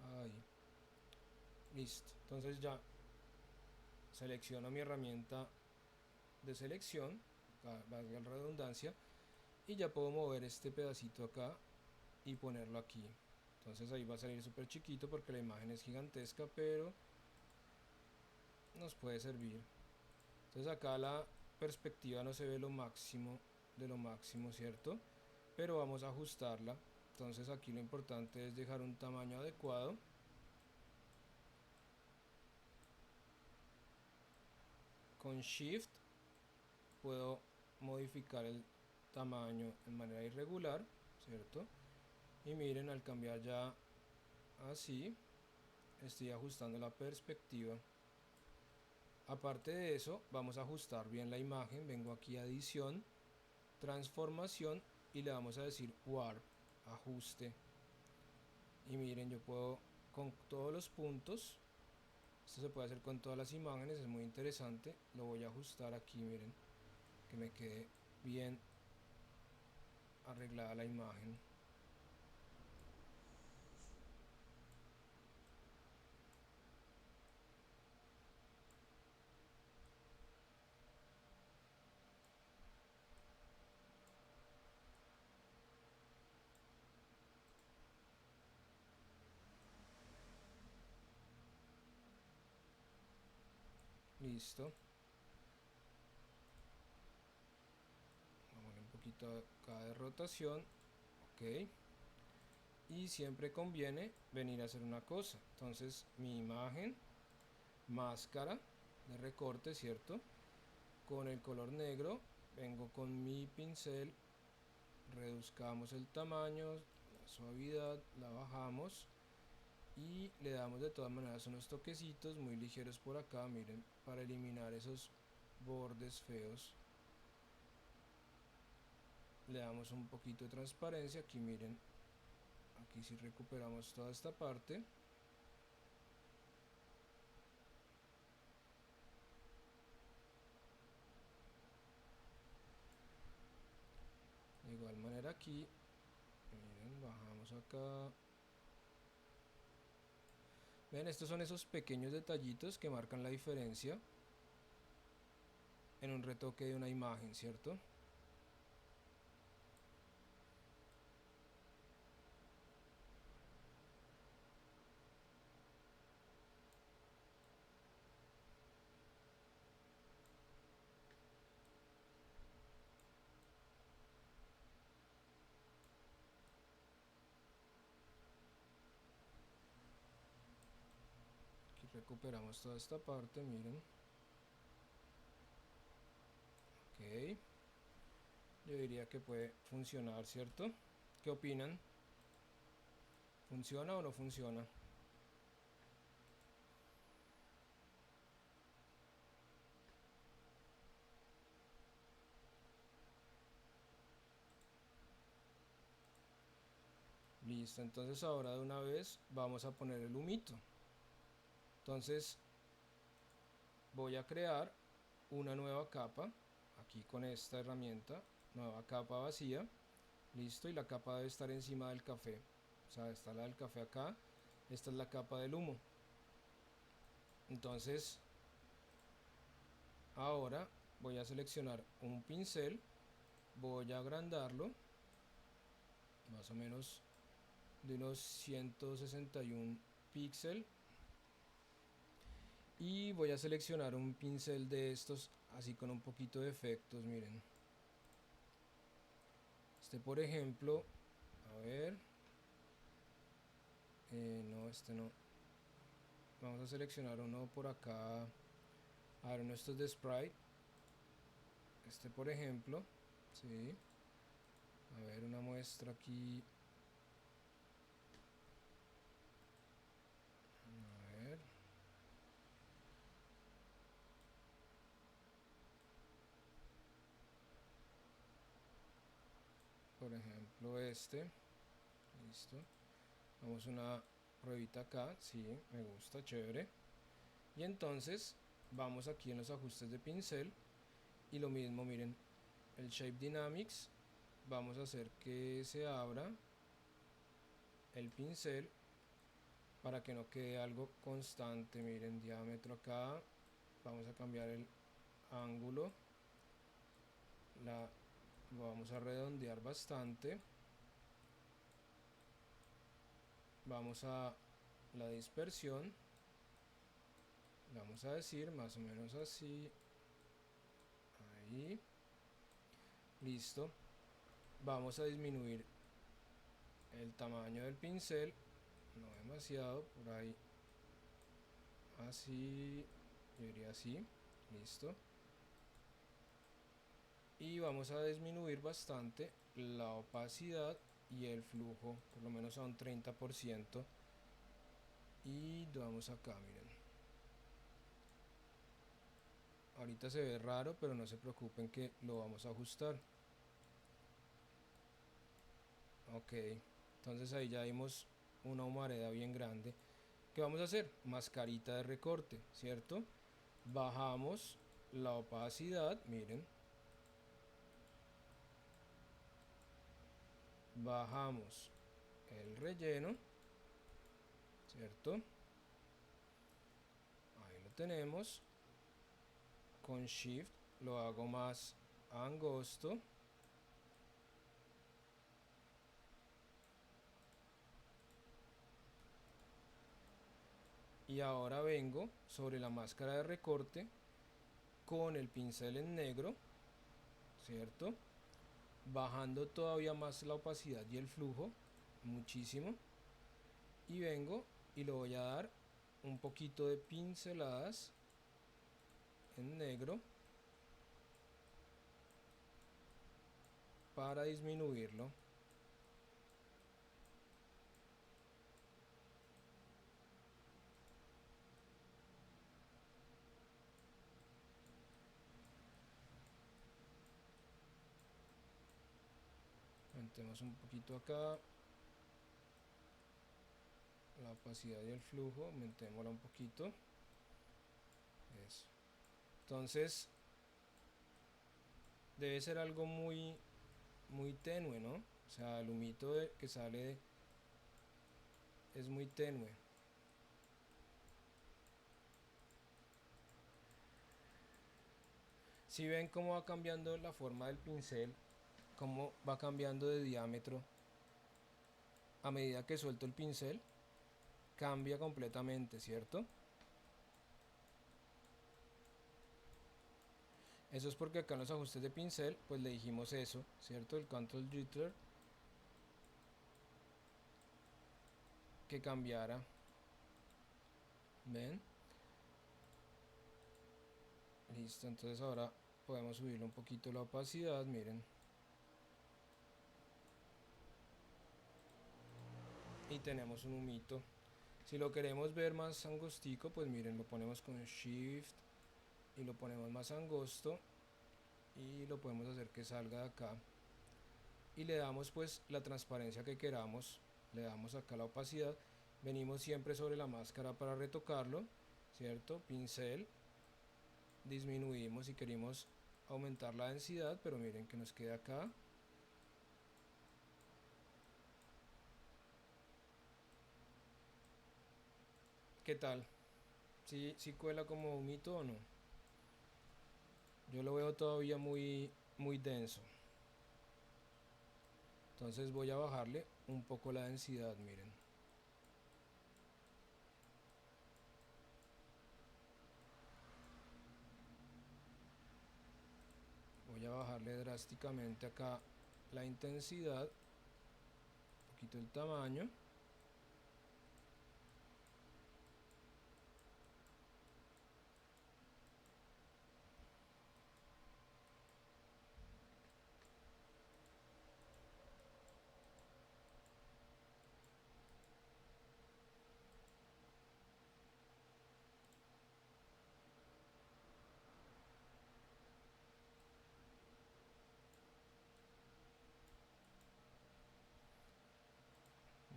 Ahí. Listo. Entonces ya selecciono mi herramienta de selección, valga la redundancia, y ya puedo mover este pedacito acá y ponerlo aquí. Entonces ahí va a salir súper chiquito porque la imagen es gigantesca, pero nos puede servir. Entonces acá la perspectiva no se ve lo máximo de lo máximo, ¿cierto? Pero vamos a ajustarla. Entonces aquí lo importante es dejar un tamaño adecuado. Con Shift puedo modificar el tamaño en manera irregular, ¿cierto? Y miren, al cambiar ya así, estoy ajustando la perspectiva. Aparte de eso, vamos a ajustar bien la imagen. Vengo aquí a edición, transformación y le vamos a decir warp, ajuste. Y miren, yo puedo con todos los puntos, esto se puede hacer con todas las imágenes, es muy interesante. Lo voy a ajustar aquí, miren, que me quede bien arreglada la imagen. Listo. Vamos a un poquito acá de rotación. Ok. Y siempre conviene venir a hacer una cosa. Entonces mi imagen, máscara de recorte, ¿cierto? Con el color negro, vengo con mi pincel, reduzcamos el tamaño, la suavidad, la bajamos y le damos de todas maneras unos toquecitos muy ligeros por acá, miren, para eliminar esos bordes feos. Le damos un poquito de transparencia, aquí miren, aquí sí recuperamos toda esta parte. De igual manera aquí, miren, bajamos acá. Ven, estos son esos pequeños detallitos que marcan la diferencia en un retoque de una imagen, ¿cierto? Aquí recuperamos toda esta parte, miren. Ok. Yo diría que puede funcionar, ¿cierto? ¿Qué opinan? ¿Funciona o no funciona? Listo, entonces ahora de una vez vamos a poner el humito. Entonces voy a crear una nueva capa, aquí con esta herramienta, nueva capa vacía. Listo, y la capa debe estar encima del café. O sea, está la del café acá, esta es la capa del humo. Entonces ahora voy a seleccionar un pincel, voy a agrandarlo, más o menos de unos 161 píxeles, y voy a seleccionar un pincel de estos así con un poquito de efectos, miren. Este por ejemplo, a ver, no, este no. Vamos a seleccionar uno por acá, a ver, uno de estos de sprite. Este por ejemplo, sí. A ver, una muestra aquí. A ver. Por ejemplo este. Listo. Vamos una pruebita acá. Sí, me gusta, chévere. Y entonces vamos aquí en los ajustes de pincel. Y lo mismo, miren. El Shape Dynamics. Vamos a hacer que se abra el pincel para que no quede algo constante. Miren, diámetro acá. Vamos a cambiar el ángulo. La vamos a redondear bastante. Vamos a la dispersión, vamos a decir más o menos así, ahí, listo. Vamos a disminuir el tamaño del pincel, no demasiado, por ahí, así, yo diría así, listo. Y vamos a disminuir bastante la opacidad y el flujo, por lo menos a un 30%. Y vamos acá, miren. Ahorita se ve raro, pero no se preocupen que lo vamos a ajustar. Ok, entonces ahí ya vimos una humareda bien grande. ¿Qué vamos a hacer? Mascarita de recorte, ¿cierto? Bajamos la opacidad, miren. Bajamos el relleno, ¿cierto? Ahí lo tenemos. Con Shift lo hago más angosto. Y ahora vengo sobre la máscara de recorte con el pincel en negro, ¿cierto? Bajando todavía más la opacidad y el flujo, muchísimo. Y vengo y le voy a dar un poquito de pinceladas en negro para disminuirlo. Metemos un poquito acá la opacidad y el flujo, aumentémosla un poquito. Eso. Entonces debe ser algo muy tenue, ¿no? O sea, el humito que sale es muy tenue. Si ven cómo va cambiando la forma del pincel, cómo va cambiando de diámetro a medida que suelto el pincel, cambia completamente, ¿cierto? Eso es porque acá en los ajustes de pincel pues le dijimos eso, ¿cierto? El Control Jitter, que cambiara. ¿Ven? Listo, entonces ahora podemos subirle un poquito la opacidad, miren. Y tenemos un humito. Si lo queremos ver más angostico, pues miren, lo ponemos con Shift y lo ponemos más angosto y lo podemos hacer que salga de acá. Y le damos pues la transparencia que queramos, le damos acá la opacidad, venimos siempre sobre la máscara para retocarlo, ¿cierto? Pincel, disminuimos si queremos aumentar la densidad, pero miren que nos queda acá. ¿Qué tal? ¿Sí cuela como humito o no? Yo lo veo todavía muy denso. Entonces voy a bajarle un poco la densidad, miren. Voy a bajarle drásticamente acá la intensidad, un poquito el tamaño.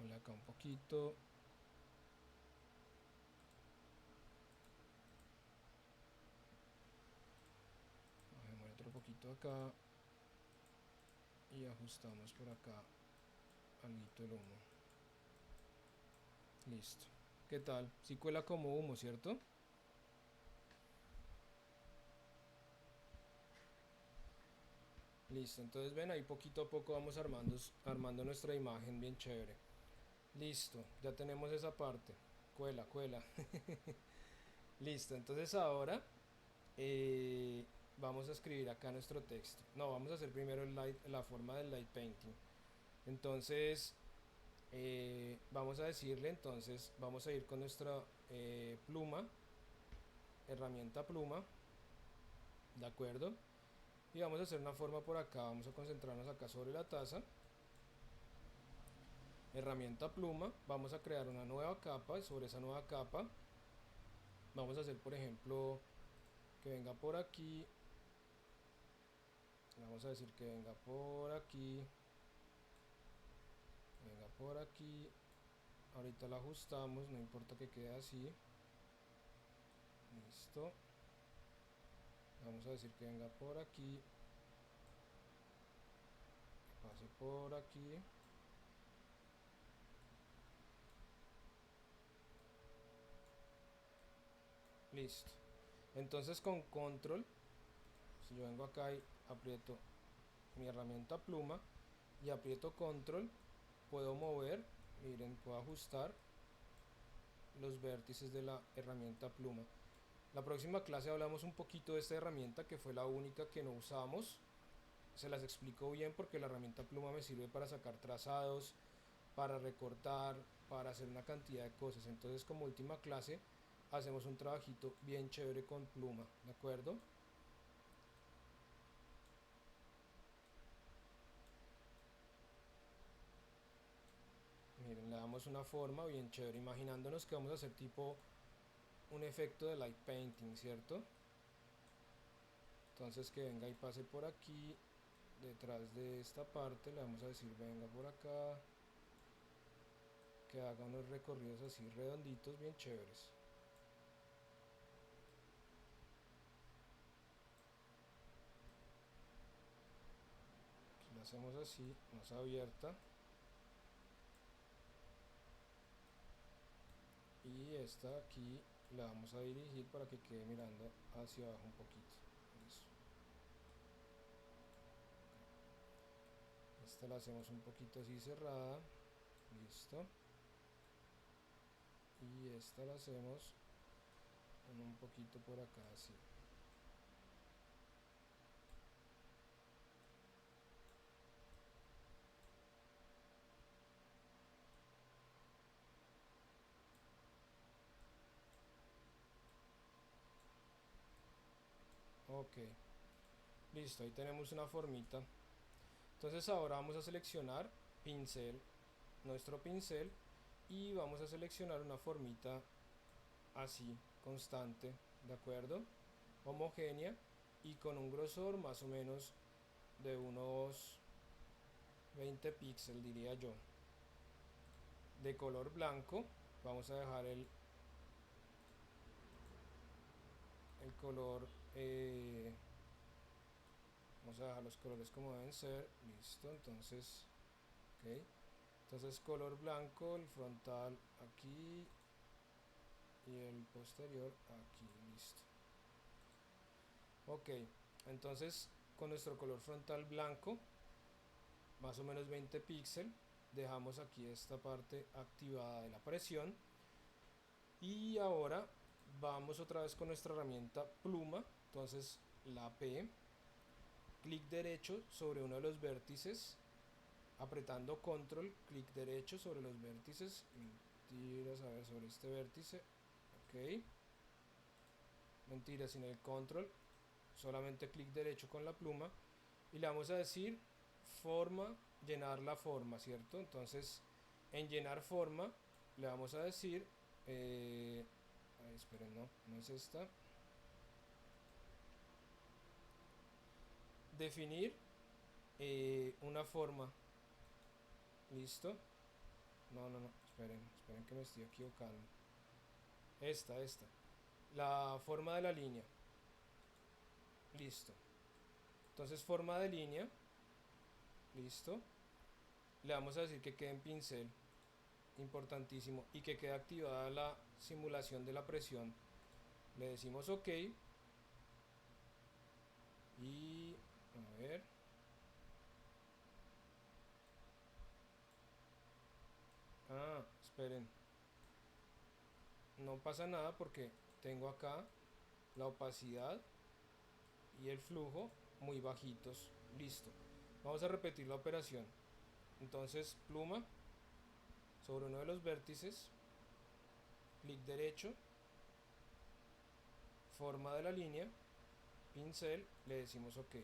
Ponle acá un poquito. Bajemos otro poquito acá. Y ajustamos por acá alguito el humo. Listo. ¿Qué tal? Si cuela como humo, ¿cierto? Listo, entonces ven ahí poquito a poco vamos armando nuestra imagen bien chévere. Listo, ya tenemos esa parte. Cuela. Listo, entonces ahora vamos a escribir acá nuestro texto. No, vamos a hacer primero la forma del light painting. Entonces, vamos a decirle, entonces, vamos a ir con nuestra pluma, herramienta pluma, ¿de acuerdo? Y vamos a hacer una forma por acá, vamos a concentrarnos acá sobre la taza. Herramienta pluma, vamos a crear una nueva capa, y sobre esa nueva capa vamos a hacer, por ejemplo, que venga por aquí. Vamos a decir que venga por aquí, venga por aquí ahorita la ajustamos, no importa que quede así. Listo. Vamos a decir que venga por aquí, pase por aquí. Listo. Entonces con control, si yo vengo acá y aprieto mi herramienta pluma y aprieto control, puedo mover, miren, puedo ajustar los vértices de la herramienta pluma. La próxima clase hablamos un poquito de esta herramienta, que fue la única que no usamos. Se las explico bien porque la herramienta pluma me sirve para sacar trazados, para recortar, para hacer una cantidad de cosas. Entonces, como última clase hacemos un trabajito bien chévere con pluma, ¿de acuerdo? Miren, le damos una forma bien chévere, imaginándonos que vamos a hacer tipo un efecto de light painting, ¿cierto? Entonces que venga y pase por aquí, detrás de esta parte, le vamos a decir venga por acá, que haga unos recorridos así redonditos bien chéveres. Aquí lo hacemos así, más abierta. Y esta aquí la vamos a dirigir para que quede mirando hacia abajo un poquito. Eso. Esta la hacemos un poquito así cerrada. Listo. Y esta la hacemos un poquito por acá así. Ok. Listo, ahí tenemos una formita. Entonces ahora vamos a seleccionar pincel, nuestro pincel, y vamos a seleccionar una formita así, constante, ¿de acuerdo? Homogénea y con un grosor más o menos de unos 20 píxeles, diría yo. De color blanco, vamos a dejar el color, vamos a dejar los colores como deben ser. Listo, entonces, ok. Entonces color blanco, el frontal aquí y el posterior aquí, listo. Ok, entonces con nuestro color frontal blanco, más o menos 20 píxeles, dejamos aquí esta parte activada de la presión. Y ahora vamos otra vez con nuestra herramienta pluma. Entonces la P, clic derecho sobre uno de los vértices, apretando control, clic derecho sobre los vértices, mentiras, a ver, sobre este vértice, ok, mentiras, sin el control, solamente clic derecho con la pluma, y le vamos a decir forma, llenar la forma, ¿cierto? Entonces en llenar forma le vamos a decir, ay, esperen, no, no es esta, definir una forma, listo, no, esperen que me estoy equivocando, esta, la forma de la línea, listo. Entonces forma de línea, listo, le vamos a decir que quede en pincel, importantísimo, y que quede activada la simulación de la presión. Le decimos ok y a ver, esperen, no pasa nada porque tengo acá la opacidad y el flujo muy bajitos. Listo, vamos a repetir la operación. Entonces pluma sobre uno de los vértices, clic derecho, forma de la línea, pincel, le decimos ok.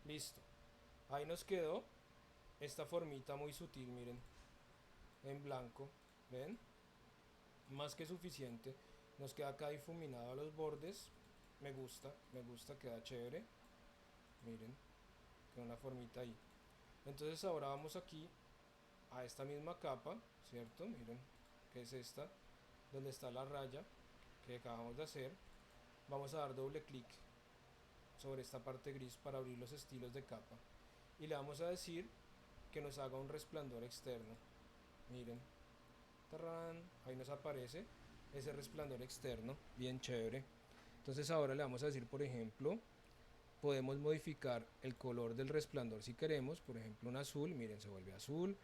Listo, ahí nos quedó esta formita muy sutil, miren, en blanco, ven, más que suficiente. Nos queda acá difuminado a los bordes, me gusta, queda chévere, miren, queda una formita ahí. Entonces ahora vamos aquí a esta misma capa, ¿cierto? Miren, que es esta, donde está la raya que acabamos de hacer. Vamos a dar doble clic sobre esta parte gris para abrir los estilos de capa. Y le vamos a decir que nos haga un resplandor externo. Miren, ¡tarán! Ahí nos aparece ese resplandor externo, bien chévere. Entonces ahora le vamos a decir, por ejemplo, podemos modificar el color del resplandor si queremos. Por ejemplo, un azul, miren, se vuelve azul.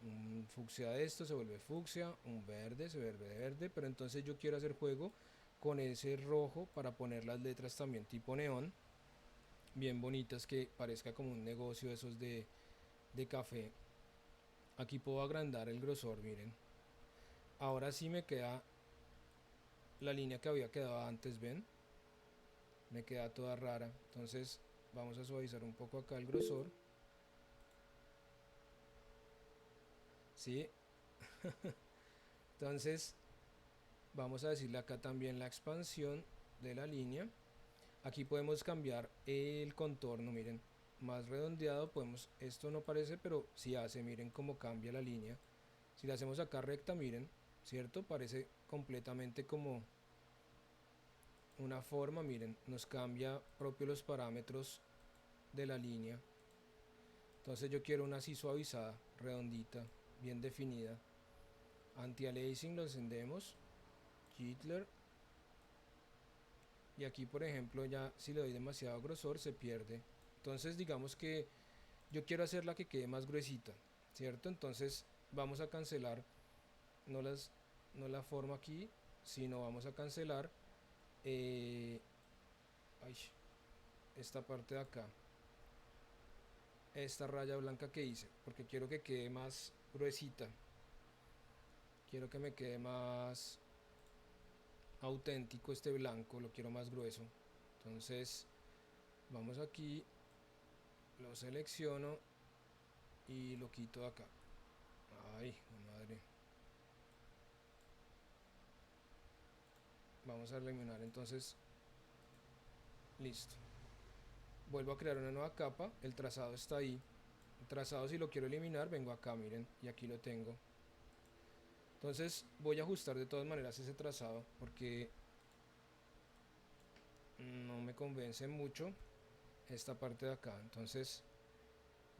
Un fucsia de esto se vuelve fucsia. Un verde se vuelve verde. Pero entonces yo quiero hacer juego con ese rojo para poner las letras también tipo neón, bien bonitas, que parezca como un negocio esos de café. Aquí puedo agrandar el grosor, miren. Ahora sí me queda la línea que había quedado antes, ven, me queda toda rara. Entonces vamos a suavizar un poco acá el grosor. Sí. Entonces vamos a decirle acá también la expansión de la línea. Aquí podemos cambiar el contorno, miren, más redondeado. Podemos, esto no parece, pero sí hace, miren cómo cambia la línea. Si la hacemos acá recta, miren, cierto, parece completamente como una forma. Miren, nos cambia propio los parámetros de la línea. Entonces yo quiero una así suavizada, redondita, bien definida. Anti-aliasing lo encendemos, Hitler. Y aquí, por ejemplo, ya si le doy demasiado grosor se pierde. Entonces digamos que yo quiero hacerla que quede más gruesita, ¿cierto? Entonces vamos a cancelar, no, no la forma aquí, sino vamos a cancelar eh, ay, esta parte de acá, esta raya blanca que hice, porque quiero que quede más gruesita, quiero que me quede más auténtico este blanco, lo quiero más grueso. Entonces vamos aquí, lo selecciono y lo quito de acá. Ay, madre. Vamos a eliminar entonces. Listo. Vuelvo a crear una nueva capa. El trazado está ahí. El trazado, si lo quiero eliminar, vengo acá, miren, y aquí lo tengo. Entonces voy a ajustar de todas maneras ese trazado porque no me convence mucho esta parte de acá. Entonces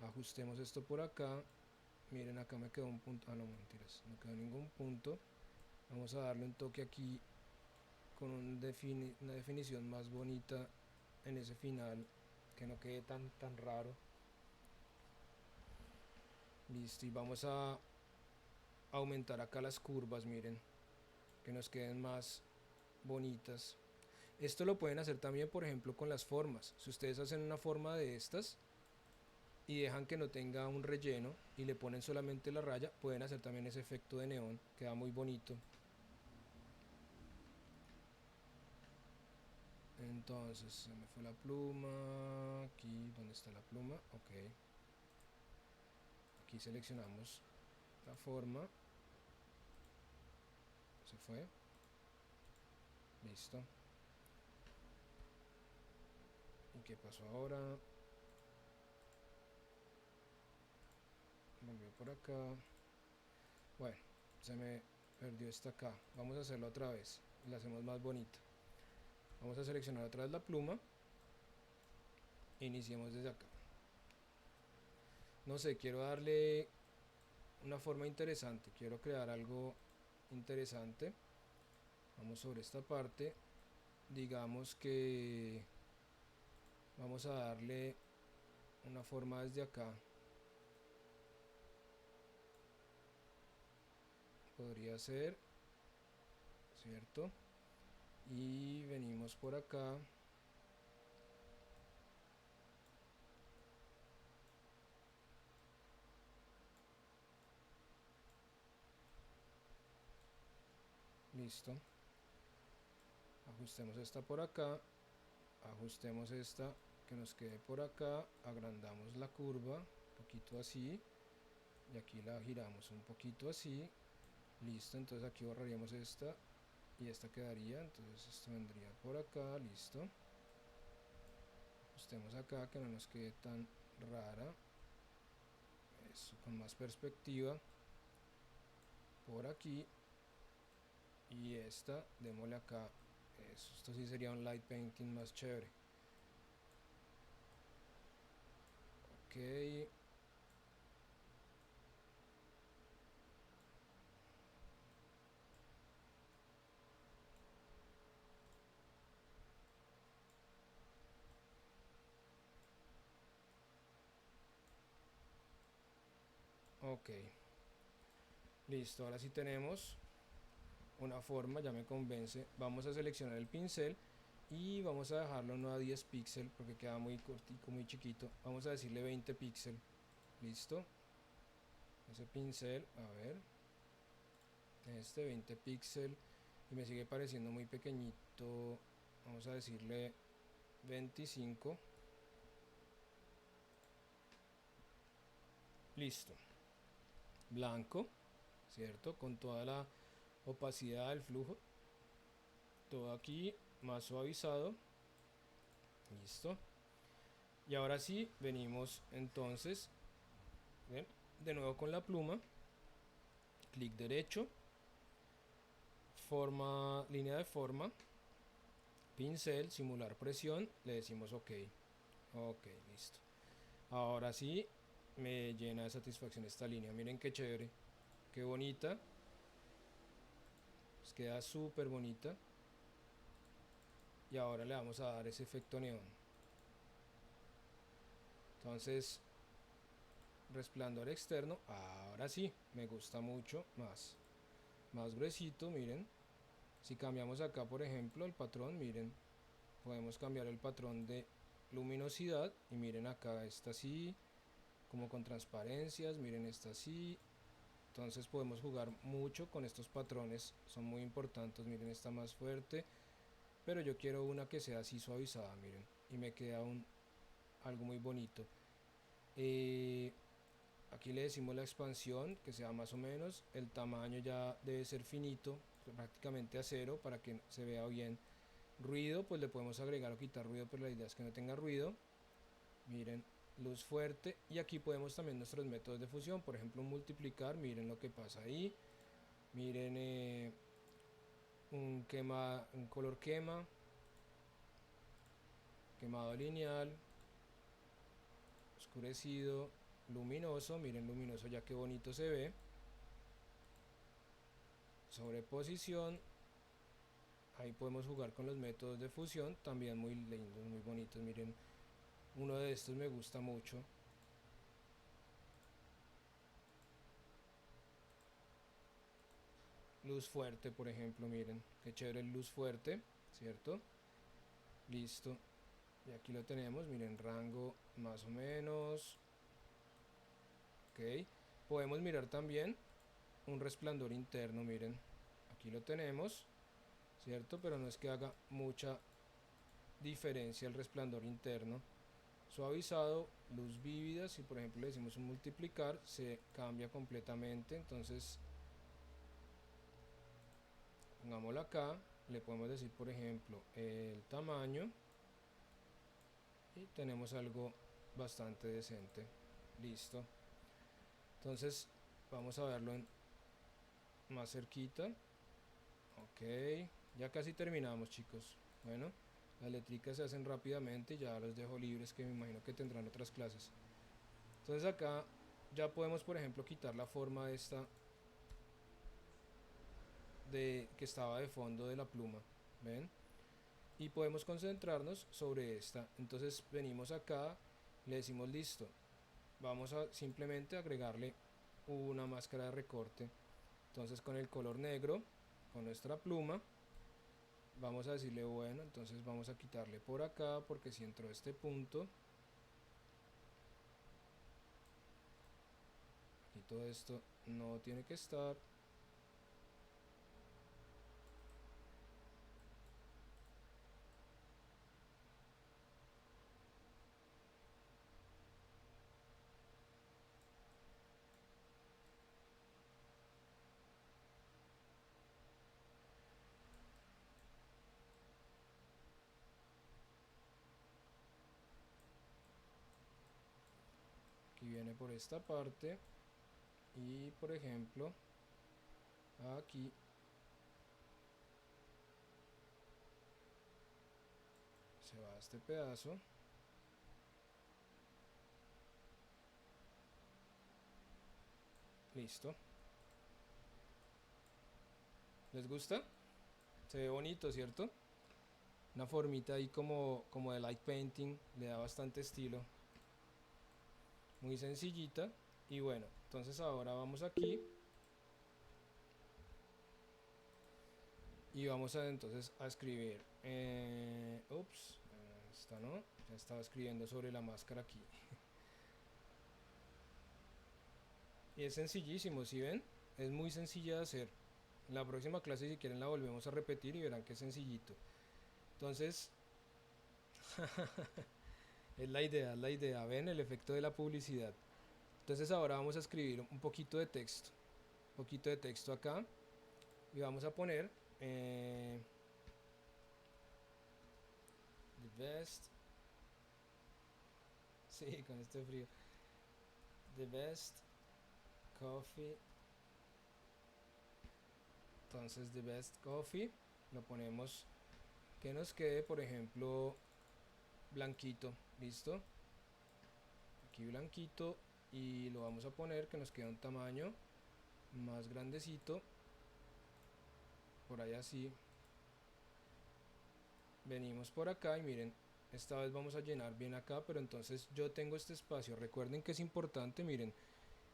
ajustemos esto por acá. Miren, acá me quedó un punto. Ah, no, mentiras, no quedó ningún punto. Vamos a darle un toque aquí con una definición más bonita en ese final, que no quede tan raro. Listo, y vamos a aumentar acá las curvas, miren, que nos queden más bonitas. Esto lo pueden hacer también, por ejemplo, con las formas. Si ustedes hacen una forma de estas y dejan que no tenga un relleno y le ponen solamente la raya, pueden hacer también ese efecto de neón, queda muy bonito. Entonces se me fue la pluma. Aquí, ¿dónde está la pluma? Ok. Aquí seleccionamos la forma. Se fue. Listo. ¿Y qué pasó ahora? Volvió por acá. Bueno, se me perdió esta acá. Vamos a hacerlo otra vez. La hacemos más bonita. Vamos a seleccionar otra vez la pluma. Iniciemos desde acá. No sé, quiero darle una forma interesante. Quiero crear algo interesante. Vamos sobre esta parte. Digamos que vamos a darle una forma desde acá. Podría ser, ¿cierto? Y venimos por acá. Listo. Ajustemos esta por acá. Ajustemos esta que nos quede por acá. Agrandamos la curva un poquito así. Y aquí la giramos un poquito así. Listo, entonces aquí borraríamos esta y esta quedaría. Entonces esto vendría por acá. Listo. Ajustemos acá que no nos quede tan rara. Eso, con más perspectiva. Por aquí. Y esta, démosle acá. Eso, esto sí sería un light painting más chévere. Ok. Ok. Listo, ahora sí tenemos una forma, ya me convence. Vamos a seleccionar el pincel y vamos a dejarlo no a 10 píxeles porque queda muy cortico, muy chiquito. Vamos a decirle 20 píxeles. Listo. Ese pincel, a ver. Este 20 píxeles y me sigue pareciendo muy pequeñito. Vamos a decirle 25. Listo. Blanco, ¿cierto? Con toda la opacidad del flujo. Todo aquí más suavizado. Listo. Y ahora sí, venimos entonces, ¿ven? De nuevo con la pluma. Clic derecho. Forma, línea de forma. Pincel, simular presión. Le decimos OK. OK, listo. Ahora sí, me llena de satisfacción esta línea. Miren qué chévere. Qué bonita. Pues queda súper bonita. Y ahora le vamos a dar ese efecto neón. Entonces, resplandor externo. Ahora sí, me gusta mucho más. Más gruesito, miren. Si cambiamos acá, por ejemplo, el patrón, miren. Podemos cambiar el patrón de luminosidad. Y miren acá, esta así. Como con transparencias. Miren esta así. Entonces podemos jugar mucho con estos patrones. Son muy importantes. Miren esta más fuerte. Pero yo quiero una que sea así suavizada, miren. Y me queda algo muy bonito. Aquí le decimos la expansión, que sea más o menos. El tamaño ya debe ser finito, prácticamente a cero, para que se vea bien. Ruido, pues le podemos agregar o quitar ruido, pero la idea es que no tenga ruido. Miren, luz fuerte. Y aquí podemos también nuestros métodos de fusión. Por ejemplo, un multiplicar, miren lo que pasa ahí. Miren un color quema. Quemado lineal. Oscurecido, luminoso, miren luminoso ya que bonito se ve. Sobreposición, ahí podemos jugar con los métodos de fusión, también muy lindos, muy bonitos. Miren, uno de estos me gusta mucho. Luz fuerte, por ejemplo, miren, qué chévere luz fuerte, ¿cierto? Listo. Y aquí lo tenemos, miren, rango más o menos. Ok. Podemos mirar también un resplandor interno, miren. Aquí lo tenemos, ¿cierto? Pero no es que haga mucha diferencia el resplandor interno. Suavizado, luz vívida, si por ejemplo le decimos un multiplicar, se cambia completamente. Entonces, pongámoslo acá, le podemos decir por ejemplo el tamaño y tenemos algo bastante decente. Listo. Entonces, vamos a verlo más cerquita. Ok, ya casi terminamos, chicos. Bueno, las letricas se hacen rápidamente y ya los dejo libres, que me imagino que tendrán otras clases. Entonces acá ya podemos, por ejemplo, quitar la forma de esta que estaba de fondo de la pluma, ¿ven? Y podemos concentrarnos sobre esta. Entonces venimos acá, le decimos listo. Vamos a simplemente agregarle una máscara de recorte. Entonces con el color negro, con nuestra pluma, vamos a decirle bueno, entonces vamos a quitarle por acá porque si entró este punto, aquí todo esto no tiene que estar. Aquí aquí viene por esta parte y por ejemplo aquí se va este pedazo. Listo. ¿Les gusta? Se ve bonito, ¿cierto? Una formita ahí como de light painting, le da bastante estilo. Muy sencillita. Y bueno, entonces ahora vamos aquí y vamos a entonces a escribir. Ups, esta no, ya estaba escribiendo sobre la máscara aquí. Y es sencillísimo, ¿sí ven? Es muy sencilla de hacer. La próxima clase, si quieren, la volvemos a repetir y verán que es sencillito. Entonces, es la idea. Ven el efecto de la publicidad. Entonces ahora vamos a escribir un poquito de texto. Un poquito de texto acá. Y vamos a poner the best. Sí, con este frío. The best coffee. Entonces the best coffee. Lo ponemos que nos quede, por ejemplo, blanquito. ¿Listo? Aquí blanquito. Y lo vamos a poner que nos quede un tamaño más grandecito. Por ahí así. Venimos por acá y miren, esta vez vamos a llenar bien acá, pero entonces yo tengo este espacio. Recuerden que es importante, miren,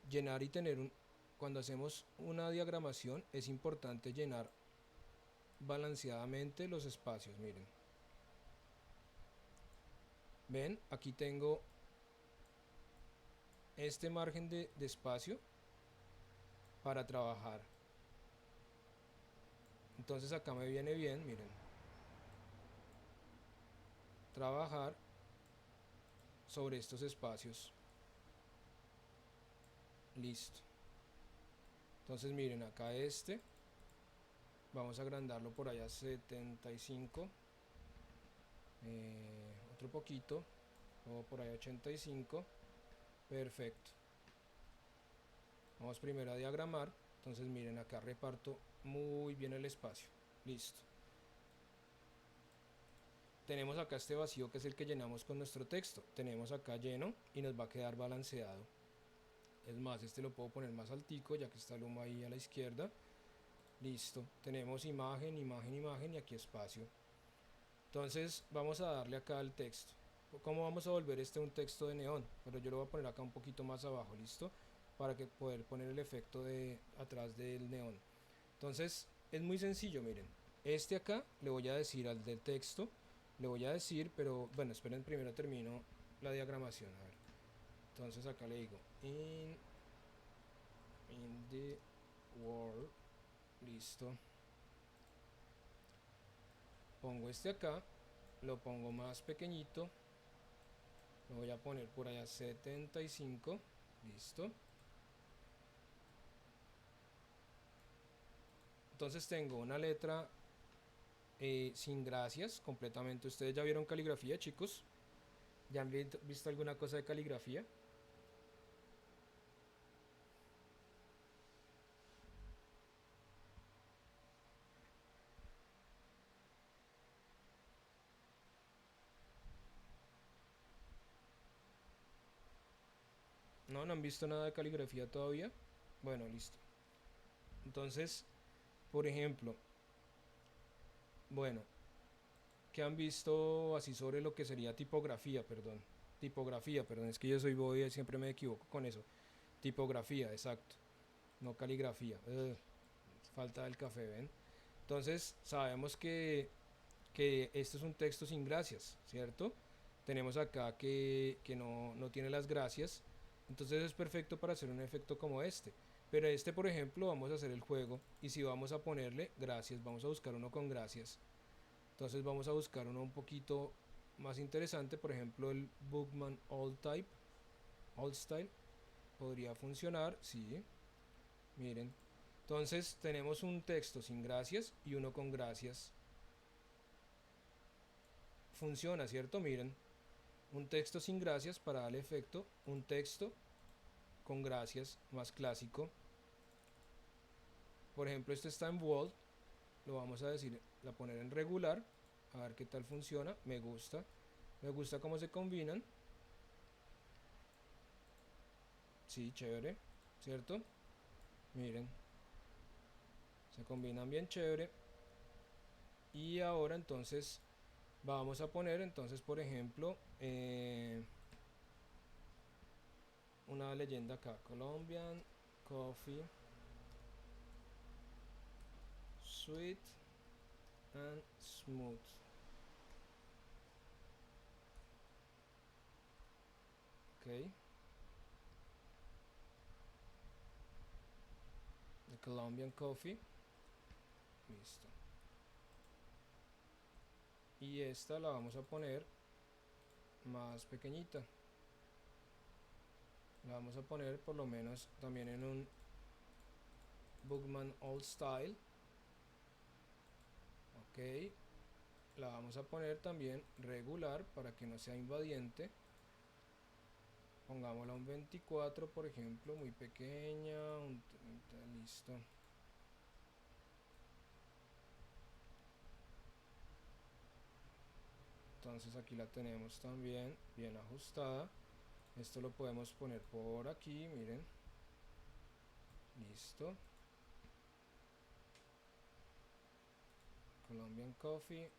llenar y tener un... Cuando hacemos una diagramación es importante llenar balanceadamente los espacios, miren. Ven, aquí tengo este margen de espacio para trabajar. Entonces acá me viene bien, miren. Trabajar sobre estos espacios. Listo. Entonces miren, acá este. Vamos a agrandarlo por allá 75. Otro poquito. O por ahí 85. Perfecto. Vamos primero a diagramar. Entonces miren, acá reparto muy bien el espacio. Listo. Tenemos acá este vacío que es el que llenamos con nuestro texto. Tenemos acá lleno y nos va a quedar balanceado. Es más, este lo puedo poner más altico ya que está el humo ahí a la izquierda. Listo. Tenemos imagen, imagen, imagen y aquí espacio. Entonces vamos a darle acá al texto. ¿Cómo vamos a volver este un texto de neón? Pero yo lo voy a poner acá un poquito más abajo, ¿listo? Para que poder poner el efecto de atrás del neón. Entonces es muy sencillo, miren. Este acá le voy a decir al del texto, le voy a decir, pero bueno, esperen, primero termino la diagramación, a ver. Entonces acá le digo in the world, listo. Pongo este acá, lo pongo más pequeñito, lo voy a poner por allá 75, listo. Entonces tengo una letra sin gracias completamente. ¿Ustedes ya vieron caligrafía, chicos? ¿Ya han visto alguna cosa de caligrafía? No, no han visto nada de caligrafía todavía. Bueno, listo. Entonces, por ejemplo, bueno, ¿qué han visto así sobre lo que sería tipografía? Perdón. Tipografía, perdón, es que yo soy boy y siempre me equivoco con eso. Tipografía, exacto. No caligrafía. Falta del café, ¿ven? Entonces, sabemos que esto es un texto sin gracias, ¿cierto? Tenemos acá que no tiene las gracias. Entonces es perfecto para hacer un efecto como este. Pero este, por ejemplo, vamos a hacer el juego. Y si vamos a ponerle gracias, vamos a buscar uno con gracias. Entonces vamos a buscar uno un poquito más interesante. Por ejemplo, el Bookman All Type, All Style. Podría funcionar, sí. Miren. Entonces tenemos un texto sin gracias y uno con gracias. Funciona, ¿cierto? Miren. Un texto sin gracias para darle efecto. Un texto con gracias, más clásico. Por ejemplo, este está en bold, lo vamos a decir, a poner en regular, a ver qué tal funciona. Me gusta cómo se combinan. Sí, chévere, ¿cierto? Miren, se combinan bien chévere. Y ahora entonces vamos a poner, entonces, por ejemplo, una leyenda acá: Colombian Coffee, Sweet and Smooth. Ok, the Colombian Coffee. Listo. Y esta la vamos a poner más pequeñita. La vamos a poner por lo menos también en un Bookman Old Style. Ok, la vamos a poner también regular para que no sea invadiente. Pongámosla un 24, por ejemplo, muy pequeña, un 30, listo. Entonces aquí la tenemos también bien ajustada. Esto lo podemos poner por aquí, miren. Listo. Colombian Coffee.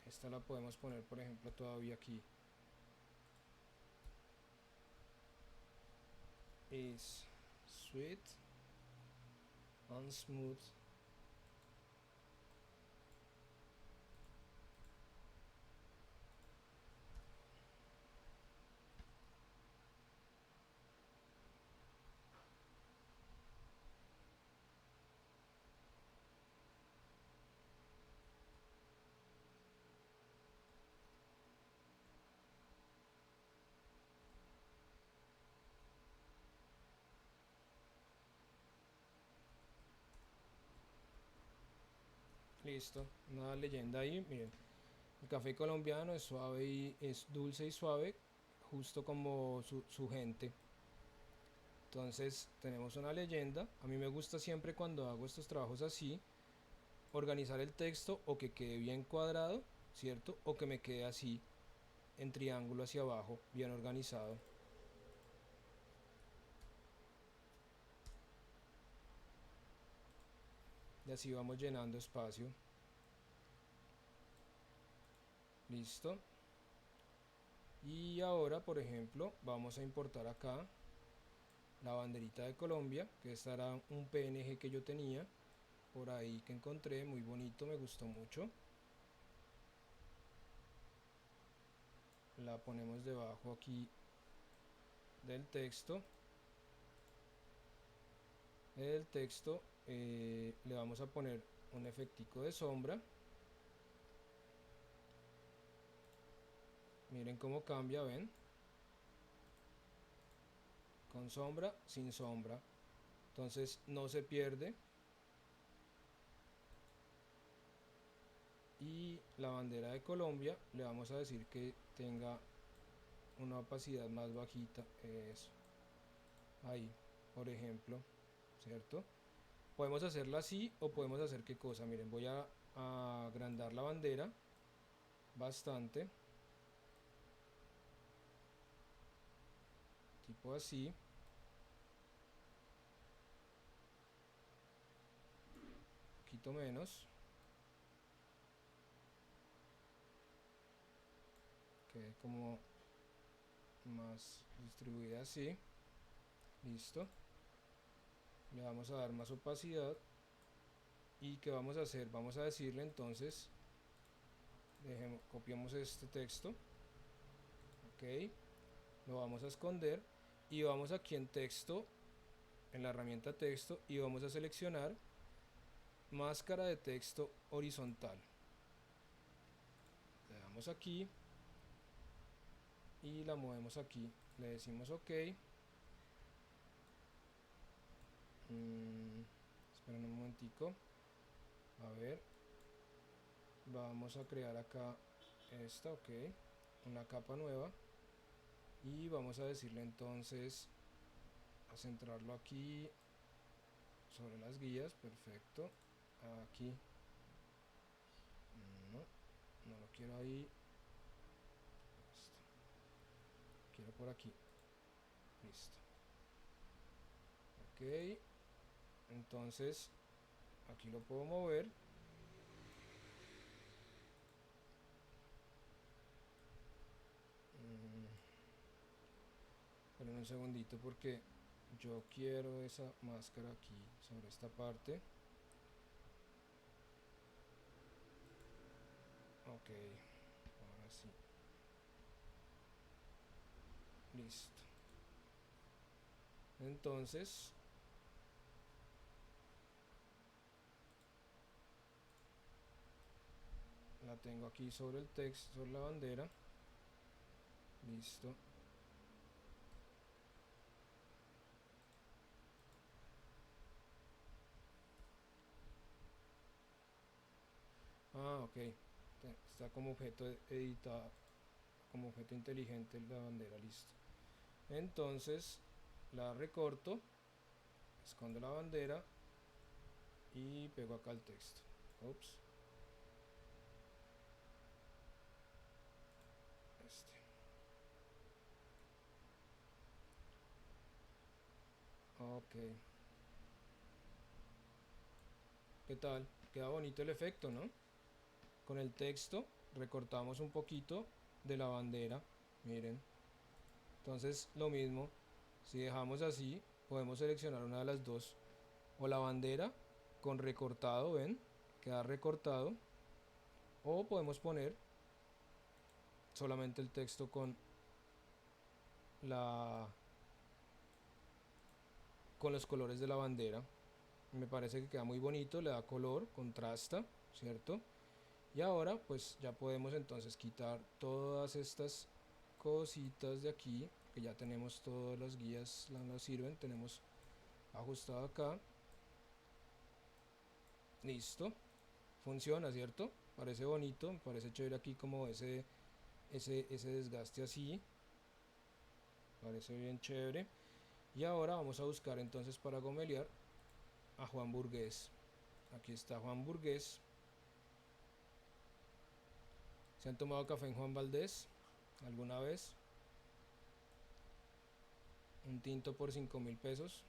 Esta la podemos poner, por ejemplo, todavía aquí. Is sweet and smooth. Listo, una leyenda ahí, miren. El café colombiano es suave y es dulce y suave, justo como su gente. Entonces tenemos una leyenda. A mí me gusta siempre cuando hago estos trabajos así, organizar el texto o que quede bien cuadrado, ¿cierto? O que me quede así, en triángulo hacia abajo, bien organizado. Y así vamos llenando espacio. Listo. Y ahora, por ejemplo, vamos a importar acá la banderita de Colombia, que esta era un PNG que yo tenía por ahí, que encontré muy bonito, me gustó mucho. La ponemos debajo aquí del texto. El texto le vamos a poner un efectico de sombra. Miren cómo cambia, ven, con sombra, sin sombra, entonces no se pierde. Y la bandera de Colombia le vamos a decir que tenga una opacidad más bajita, eso, ahí, por ejemplo, ¿cierto? Podemos hacerla así o podemos hacer qué cosa. Miren, voy a agrandar la bandera bastante, tipo así, un poquito menos, que como más distribuida así. Listo, le vamos a dar más opacidad. ¿Y qué vamos a hacer? Vamos a decirle entonces, copiamos este texto, ok, lo vamos a esconder y vamos aquí en texto, en la herramienta texto, y vamos a seleccionar máscara de texto horizontal. Le damos aquí y la movemos aquí, le decimos ok. Esperen un momentico, a ver, vamos a crear acá esta, ok, una capa nueva, y vamos a decirle entonces a centrarlo aquí sobre las guías. Perfecto. Aquí no lo quiero ahí. Listo. Quiero por aquí. Listo. Ok, entonces aquí lo puedo mover. Pero un segundito porque yo quiero esa máscara aquí sobre esta parte. Ok, ahora sí. Listo. Entonces la tengo aquí sobre el texto, sobre la bandera. Listo. Ah, ok. Está como objeto editado, como objeto inteligente la bandera. Listo. Entonces la recorto, escondo la bandera y pego acá el texto. Ups. Este. Ok. ¿Qué tal? Queda bonito el efecto, ¿no? Con el texto recortamos un poquito de la bandera. Miren. Entonces lo mismo. Si dejamos así, podemos seleccionar una de las dos. O la bandera con recortado, ¿ven? Queda recortado. O podemos poner solamente el texto la con los colores de la bandera. Me parece que queda muy bonito, le da color, contrasta, ¿cierto? Y ahora pues ya podemos entonces quitar todas estas cositas de aquí, que ya tenemos todas las guías, nos sirven, tenemos ajustado acá. Listo, funciona, ¿cierto? Parece bonito, me parece chévere aquí como ese desgaste así, parece bien chévere. Y ahora vamos a buscar entonces para gomelear a Juan Burgués. Aquí está Juan Burgués. ¿Se han tomado café en Juan Valdés alguna vez? Un tinto por 5.000 pesos.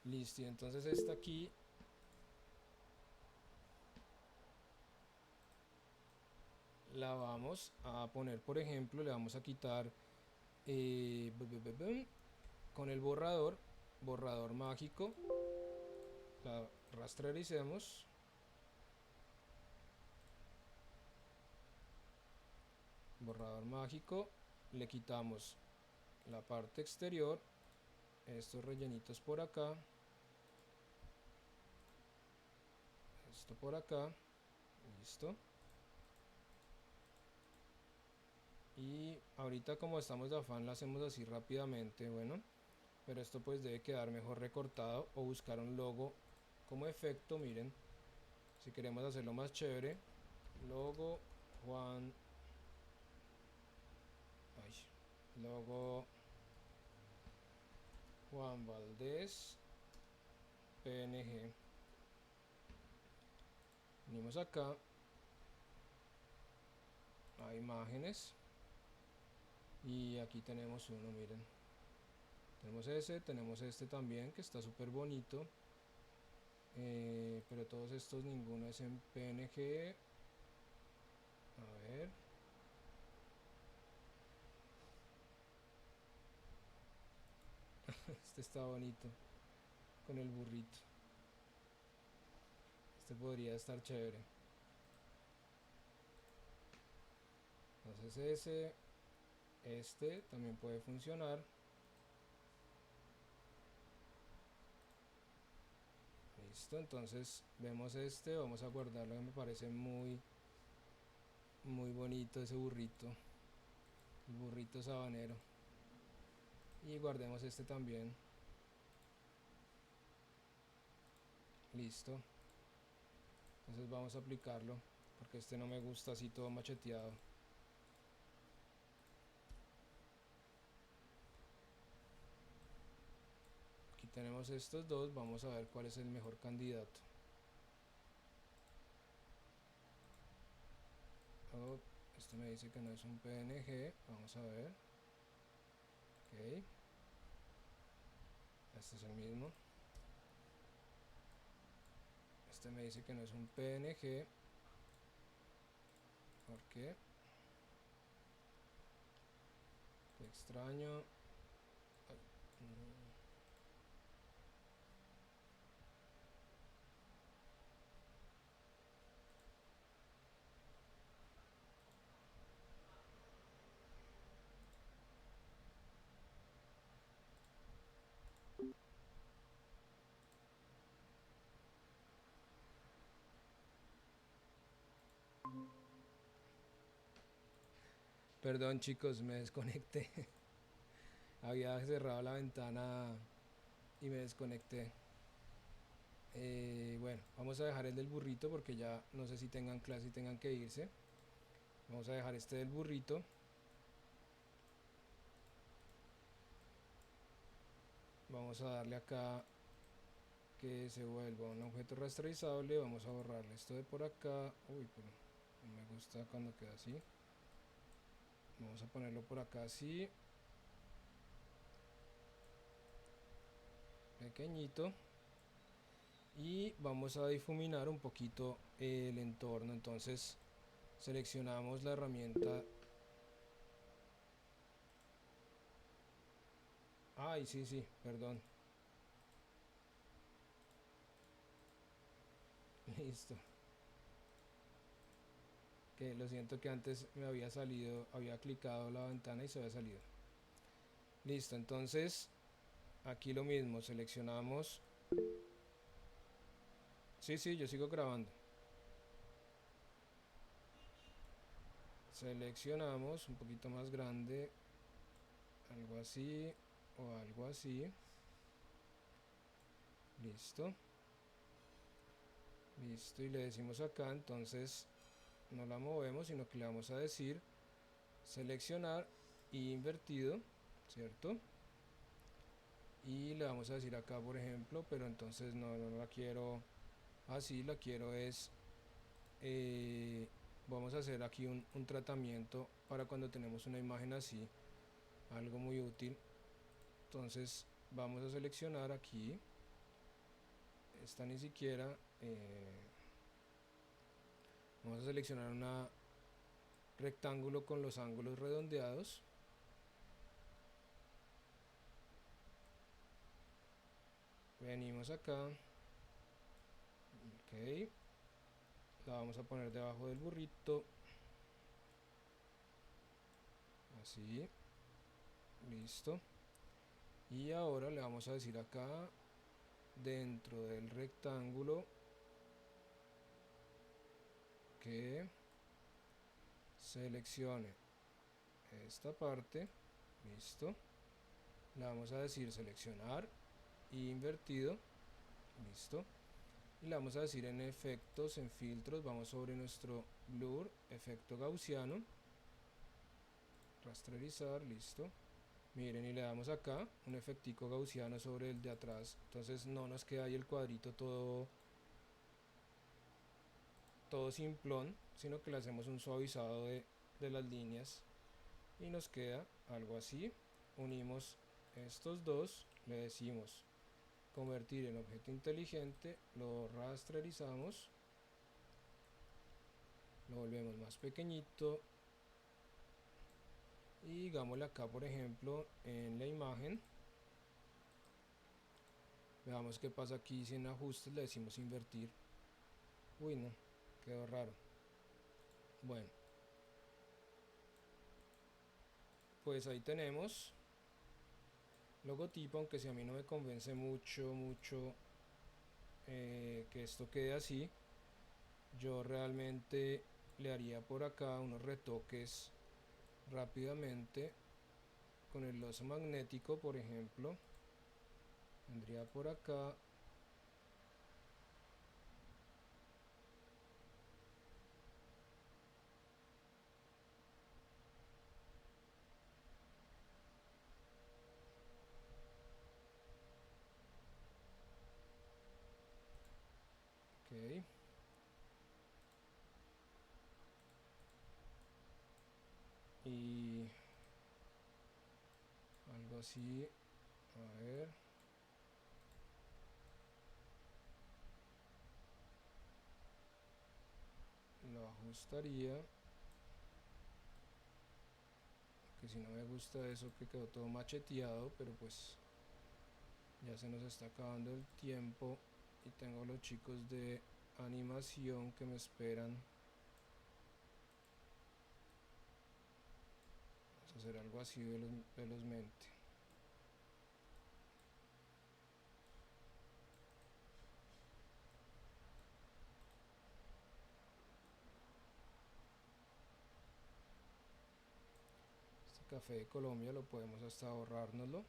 Listo, y entonces esta aquí la vamos a poner, por ejemplo, le vamos a quitar con el borrador mágico, la rastrericemos, borrador mágico, le quitamos la parte exterior, estos rellenitos por acá, esto por acá, listo. Y ahorita como estamos de afán lo hacemos así rápidamente, bueno, pero esto pues debe quedar mejor recortado o buscar un logo como efecto, miren, si queremos hacerlo más chévere, logo Juan, logo Juan Valdés PNG. Venimos acá a imágenes y aquí tenemos uno, miren, tenemos este también que está súper bonito, pero todos estos ninguno es en PNG. A ver, este está bonito con el burrito, este podría estar chévere. Entonces este también puede funcionar. Listo, entonces vemos este, vamos a guardarlo, me parece muy bonito ese burrito, el burrito sabanero. Y guardemos este también. Listo. Entonces vamos a aplicarlo porque este no me gusta así todo macheteado. tenemos estos dos, vamos a ver cuál es el mejor candidato. Oh, este me dice que no es un PNG, vamos a ver. Ok, este es el mismo. Este me dice que no es un PNG. ¿Por qué? Qué extraño. Ay, no. Perdón chicos, me desconecté. Había cerrado la ventana y me desconecté. Bueno, vamos a dejar el del burrito porque ya no sé si tengan clase y tengan que irse. Vamos a dejar este del burrito. Vamos a darle acá que se vuelva un objeto rasterizable. Vamos a borrarle esto de por acá. Uy, pero no me gusta cuando queda así. Vamos a ponerlo por acá así. Pequeñito. Y vamos a difuminar un poquito el entorno. Entonces seleccionamos la herramienta. Ay, sí, sí, perdón. Listo. Que lo siento que antes me había salido, había clicado la ventana y se había salido. Listo, entonces aquí lo mismo, seleccionamos. Sí, sí, yo sigo grabando. Seleccionamos un poquito más grande, algo así o algo así. Listo. Listo, y le decimos acá, entonces no la movemos, sino que le vamos a decir seleccionar y invertido, ¿cierto? Y le vamos a decir acá, por ejemplo, pero entonces no la quiero así, la quiero es, eh, vamos a hacer aquí un tratamiento para cuando tenemos una imagen así, algo muy útil. Entonces vamos a seleccionar aquí, esta ni siquiera, vamos a seleccionar un rectángulo con los ángulos redondeados. Venimos acá, ok, la vamos a poner debajo del burrito, así, listo. Y ahora le vamos a decir acá, dentro del rectángulo, que seleccione esta parte, listo. Le vamos a decir seleccionar y invertido, listo. Y le vamos a decir en efectos, en filtros, vamos sobre nuestro blur, efecto gaussiano, rasterizar, listo. Miren, y le damos acá un efectico gaussiano sobre el de atrás, entonces no nos queda ahí el cuadrito todo simplón, sino que le hacemos un suavizado de las líneas y nos queda algo así. Unimos estos dos, le decimos convertir en objeto inteligente, lo rasterizamos, lo volvemos más pequeñito y digámosle acá, por ejemplo, en la imagen, veamos qué pasa aquí. Si en ajustes le decimos invertir, uy no, quedó raro. Bueno, pues ahí tenemos logotipo, aunque si a mí no me convence mucho que esto quede así, yo realmente le haría por acá unos retoques rápidamente con el oso magnético, por ejemplo. Vendría por acá, algo así. A ver. Lo ajustaría. Que si no me gusta eso que quedó todo macheteado, pero pues ya se nos está acabando el tiempo y tengo los chicos de animación que me esperan. Vamos a hacer algo así velozmente. Este café de Colombia lo podemos hasta ahorrárnoslo.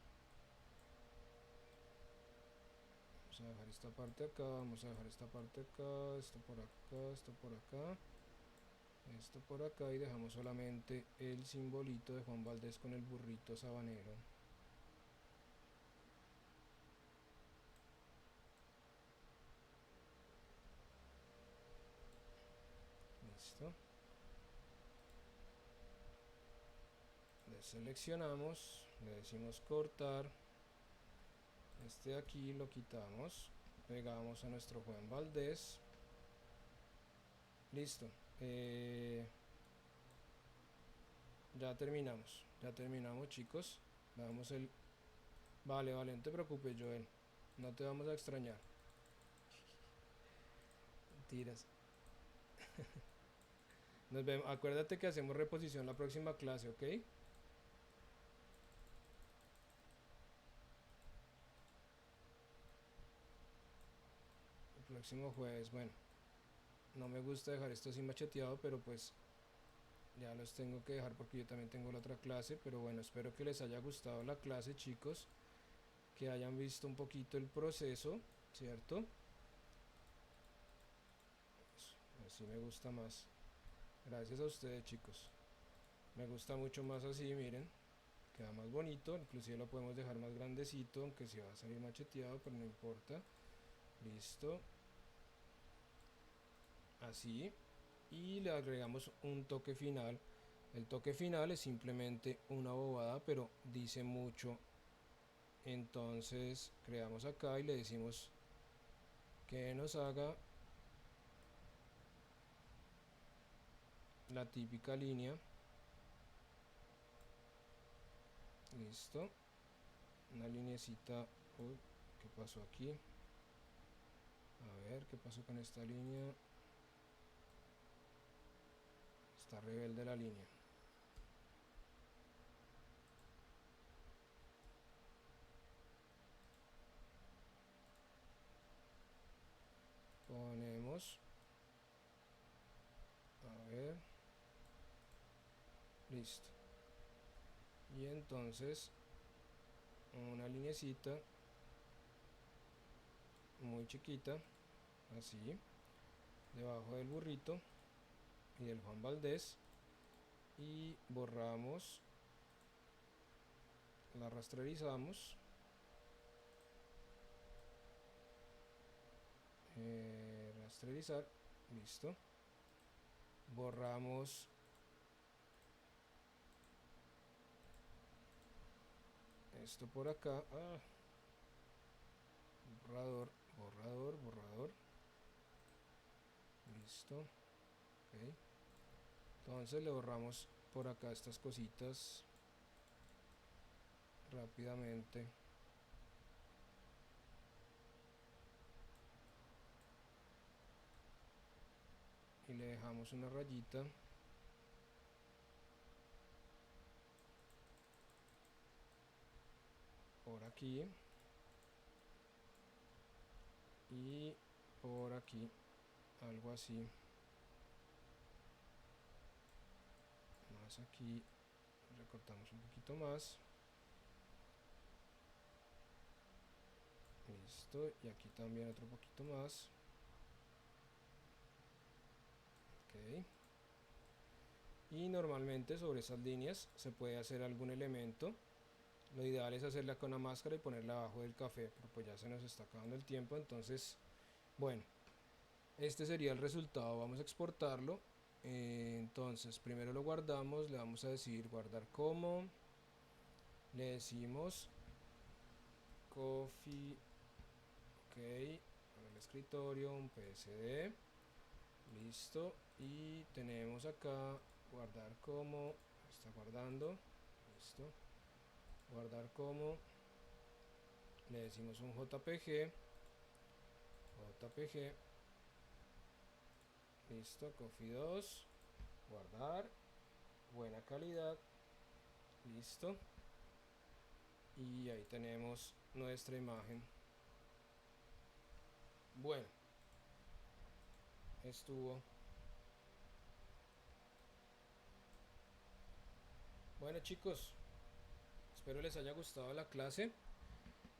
Vamos a dejar esta parte acá, vamos a dejar esta parte acá, esto por acá, esto por acá, esto por acá, y dejamos solamente el simbolito de Juan Valdez con el burrito sabanero. Listo. Le seleccionamos, le decimos cortar. Este de aquí lo quitamos, pegamos a nuestro Juan Valdez. Listo. Ya terminamos chicos. Le damos el... Vale, no te preocupes, Joel, no te vamos a extrañar. Mentiras. Nos vemos. Acuérdate que hacemos reposición la próxima clase, ¿ok? El próximo jueves. Bueno, no me gusta dejar esto así macheteado, pero pues ya los tengo que dejar porque yo también tengo la otra clase. Pero bueno, espero que les haya gustado la clase, chicos, que hayan visto un poquito el proceso, ¿cierto? Así me gusta más. Gracias a ustedes, chicos. Me gusta mucho más así, miren. Queda más bonito, inclusive lo podemos dejar más grandecito, aunque se va a salir macheteado, pero no importa. Listo. Así. Y le agregamos un toque final. El toque final es simplemente una bobada, pero dice mucho. Entonces creamos acá y le decimos que nos haga la típica línea. Listo. Una linecita. Uy, ¿qué pasó aquí? A ver, ¿qué pasó con esta línea? Está rebelde la línea. Ponemos, a ver, listo. Y entonces una linecita muy chiquita, así, debajo del burrito y del Juan Valdez, y borramos, la rastrerizamos, rasterizar, listo. Borramos esto por acá, borrador, borrador, listo. Okay. Entonces le borramos por acá estas cositas rápidamente. Y le dejamos una rayita por aquí y por aquí, algo así. Más aquí, recortamos un poquito más. Listo, y aquí también otro poquito más. Ok. Y normalmente sobre esas líneas se puede hacer algún elemento. Lo ideal es hacerla con la máscara y ponerla abajo del café, pero pues ya se nos está acabando el tiempo. Entonces, bueno, este sería el resultado. Vamos a exportarlo. Entonces primero lo guardamos, le vamos a decir guardar como, Le decimos coffee, ok, en el escritorio, un PSD, listo, y tenemos acá guardar como, está guardando, listo, guardar como, le decimos un JPG, JPG, listo, coffee 2, guardar, buena calidad, listo, y ahí tenemos nuestra imagen. Bueno, estuvo. Bueno chicos, espero les haya gustado la clase.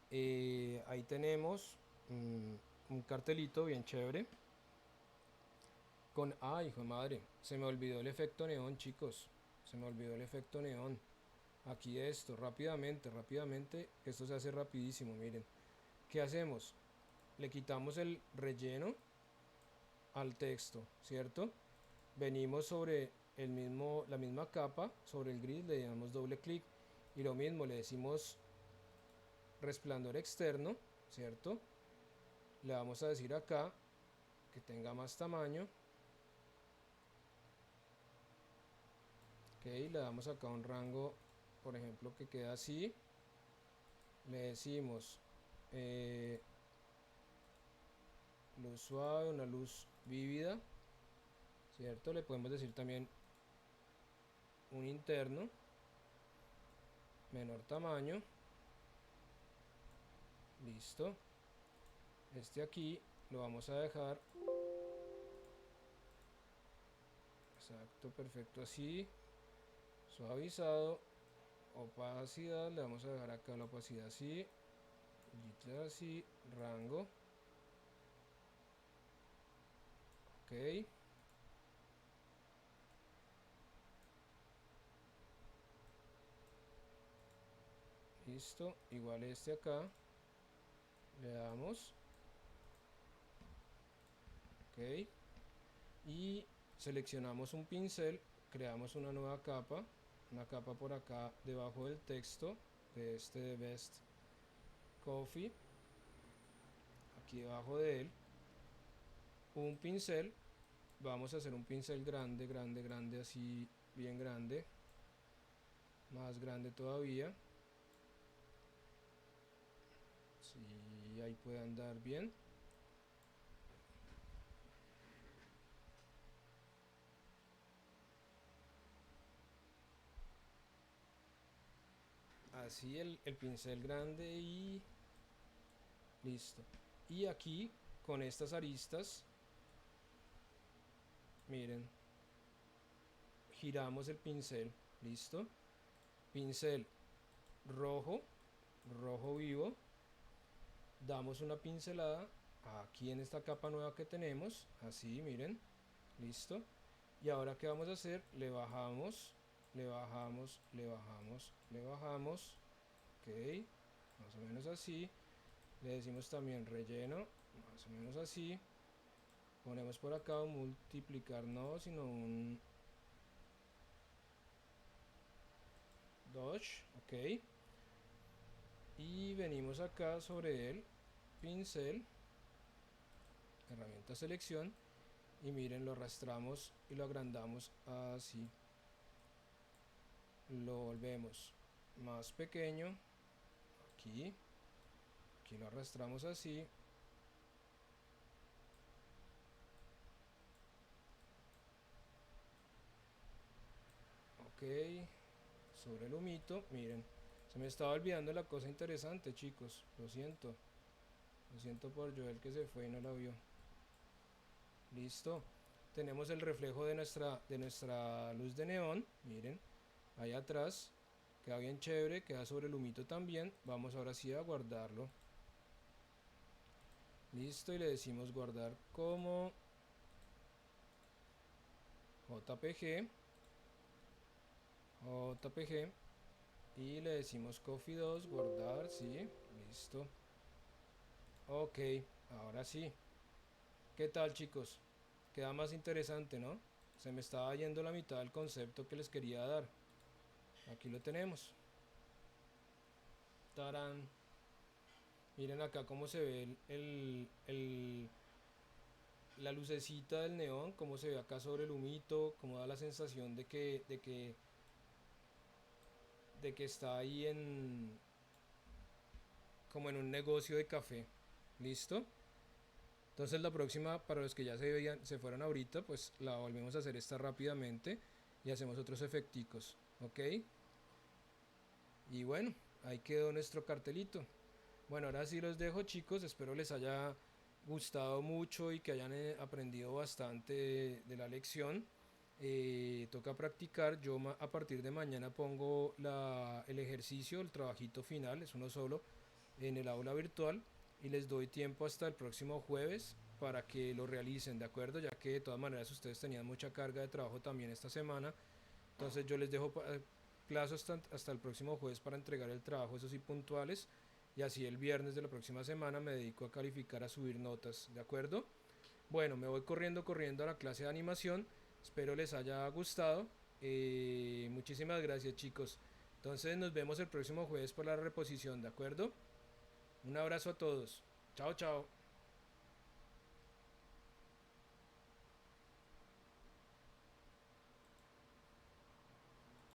Ahí tenemos un cartelito bien chévere. Con... Ah, hijo de madre, se me olvidó el efecto neón, chicos. Se me olvidó el efecto neón. Aquí esto, rápidamente, rápidamente. Esto se hace rapidísimo, miren. ¿Qué hacemos? Le quitamos el relleno al texto, ¿cierto? Venimos sobre la misma capa, sobre el gris, le damos doble clic y lo mismo, le decimos resplandor externo, ¿cierto? Le vamos a decir acá que tenga más tamaño, ok, le damos acá un rango, por ejemplo, que queda así, le decimos luz suave, una luz vívida, ¿cierto? Le podemos decir también un interno, menor tamaño, listo. Este aquí lo vamos a dejar, exacto, perfecto, así, suavizado, opacidad, le vamos a dejar acá la opacidad así, así, rango, ok, listo, igual este acá, le damos, ok, y seleccionamos un pincel, creamos una nueva capa, una capa por acá debajo del texto de este de Best Coffee, aquí debajo de él, un pincel, vamos a hacer un pincel grande, grande, grande, así, bien grande, más grande todavía, si ahí puede andar bien. Así el pincel grande y listo. Y aquí con estas aristas, miren, giramos el pincel, listo. Pincel rojo, rojo vivo, damos una pincelada aquí en esta capa nueva que tenemos, así, miren, listo. Y ahora qué vamos a hacer, le bajamos, le bajamos, le bajamos, le bajamos, ok, más o menos así. Le decimos también relleno, más o menos así. Ponemos por acá un multiplicar, no, sino un dodge, ok. Y venimos acá sobre el pincel, herramienta selección, y miren, lo arrastramos y lo agrandamos así. Lo volvemos más pequeño, aquí, aquí lo arrastramos así. Ok, sobre el humito, miren, se me estaba olvidando la cosa interesante, chicos, lo siento por Joel que se fue y no la vio. Listo, tenemos el reflejo de nuestra luz de neón, miren, ahí atrás, queda bien chévere, queda sobre el humito también. Vamos ahora sí a guardarlo. Listo, y le decimos guardar como JPG, JPG, y le decimos Coffee 2, guardar, sí, listo. Ok, ahora sí. ¿Qué tal, chicos? Queda más interesante, ¿no? Se me estaba yendo la mitad del concepto que les quería dar. Aquí lo tenemos. Tarán. Miren acá cómo se ve la lucecita del neón, cómo se ve acá sobre el humito, cómo da la sensación de que está ahí como en un negocio de café. ¿Listo? Entonces la próxima, para los que ya se fueron ahorita, pues la volvemos a hacer esta rápidamente y hacemos otros efecticos, ¿ok? Y bueno, ahí quedó nuestro cartelito. Bueno, ahora sí los dejo, chicos, espero les haya gustado mucho y que hayan aprendido bastante de la lección. Toca practicar, yo a partir de mañana pongo el ejercicio, el trabajito final, es uno solo, en el aula virtual y les doy tiempo hasta el próximo jueves para que lo realicen, ¿de acuerdo? Ya que de todas maneras ustedes tenían mucha carga de trabajo también esta semana, entonces yo les dejo plazo hasta el próximo jueves para entregar el trabajo, eso sí, puntuales, y así el viernes de la próxima semana me dedico a calificar, a subir notas, ¿de acuerdo? Bueno, me voy corriendo a la clase de animación, espero les haya gustado, muchísimas gracias, chicos. Entonces nos vemos el próximo jueves por la reposición, ¿de acuerdo? Un abrazo a todos. Chao, chao.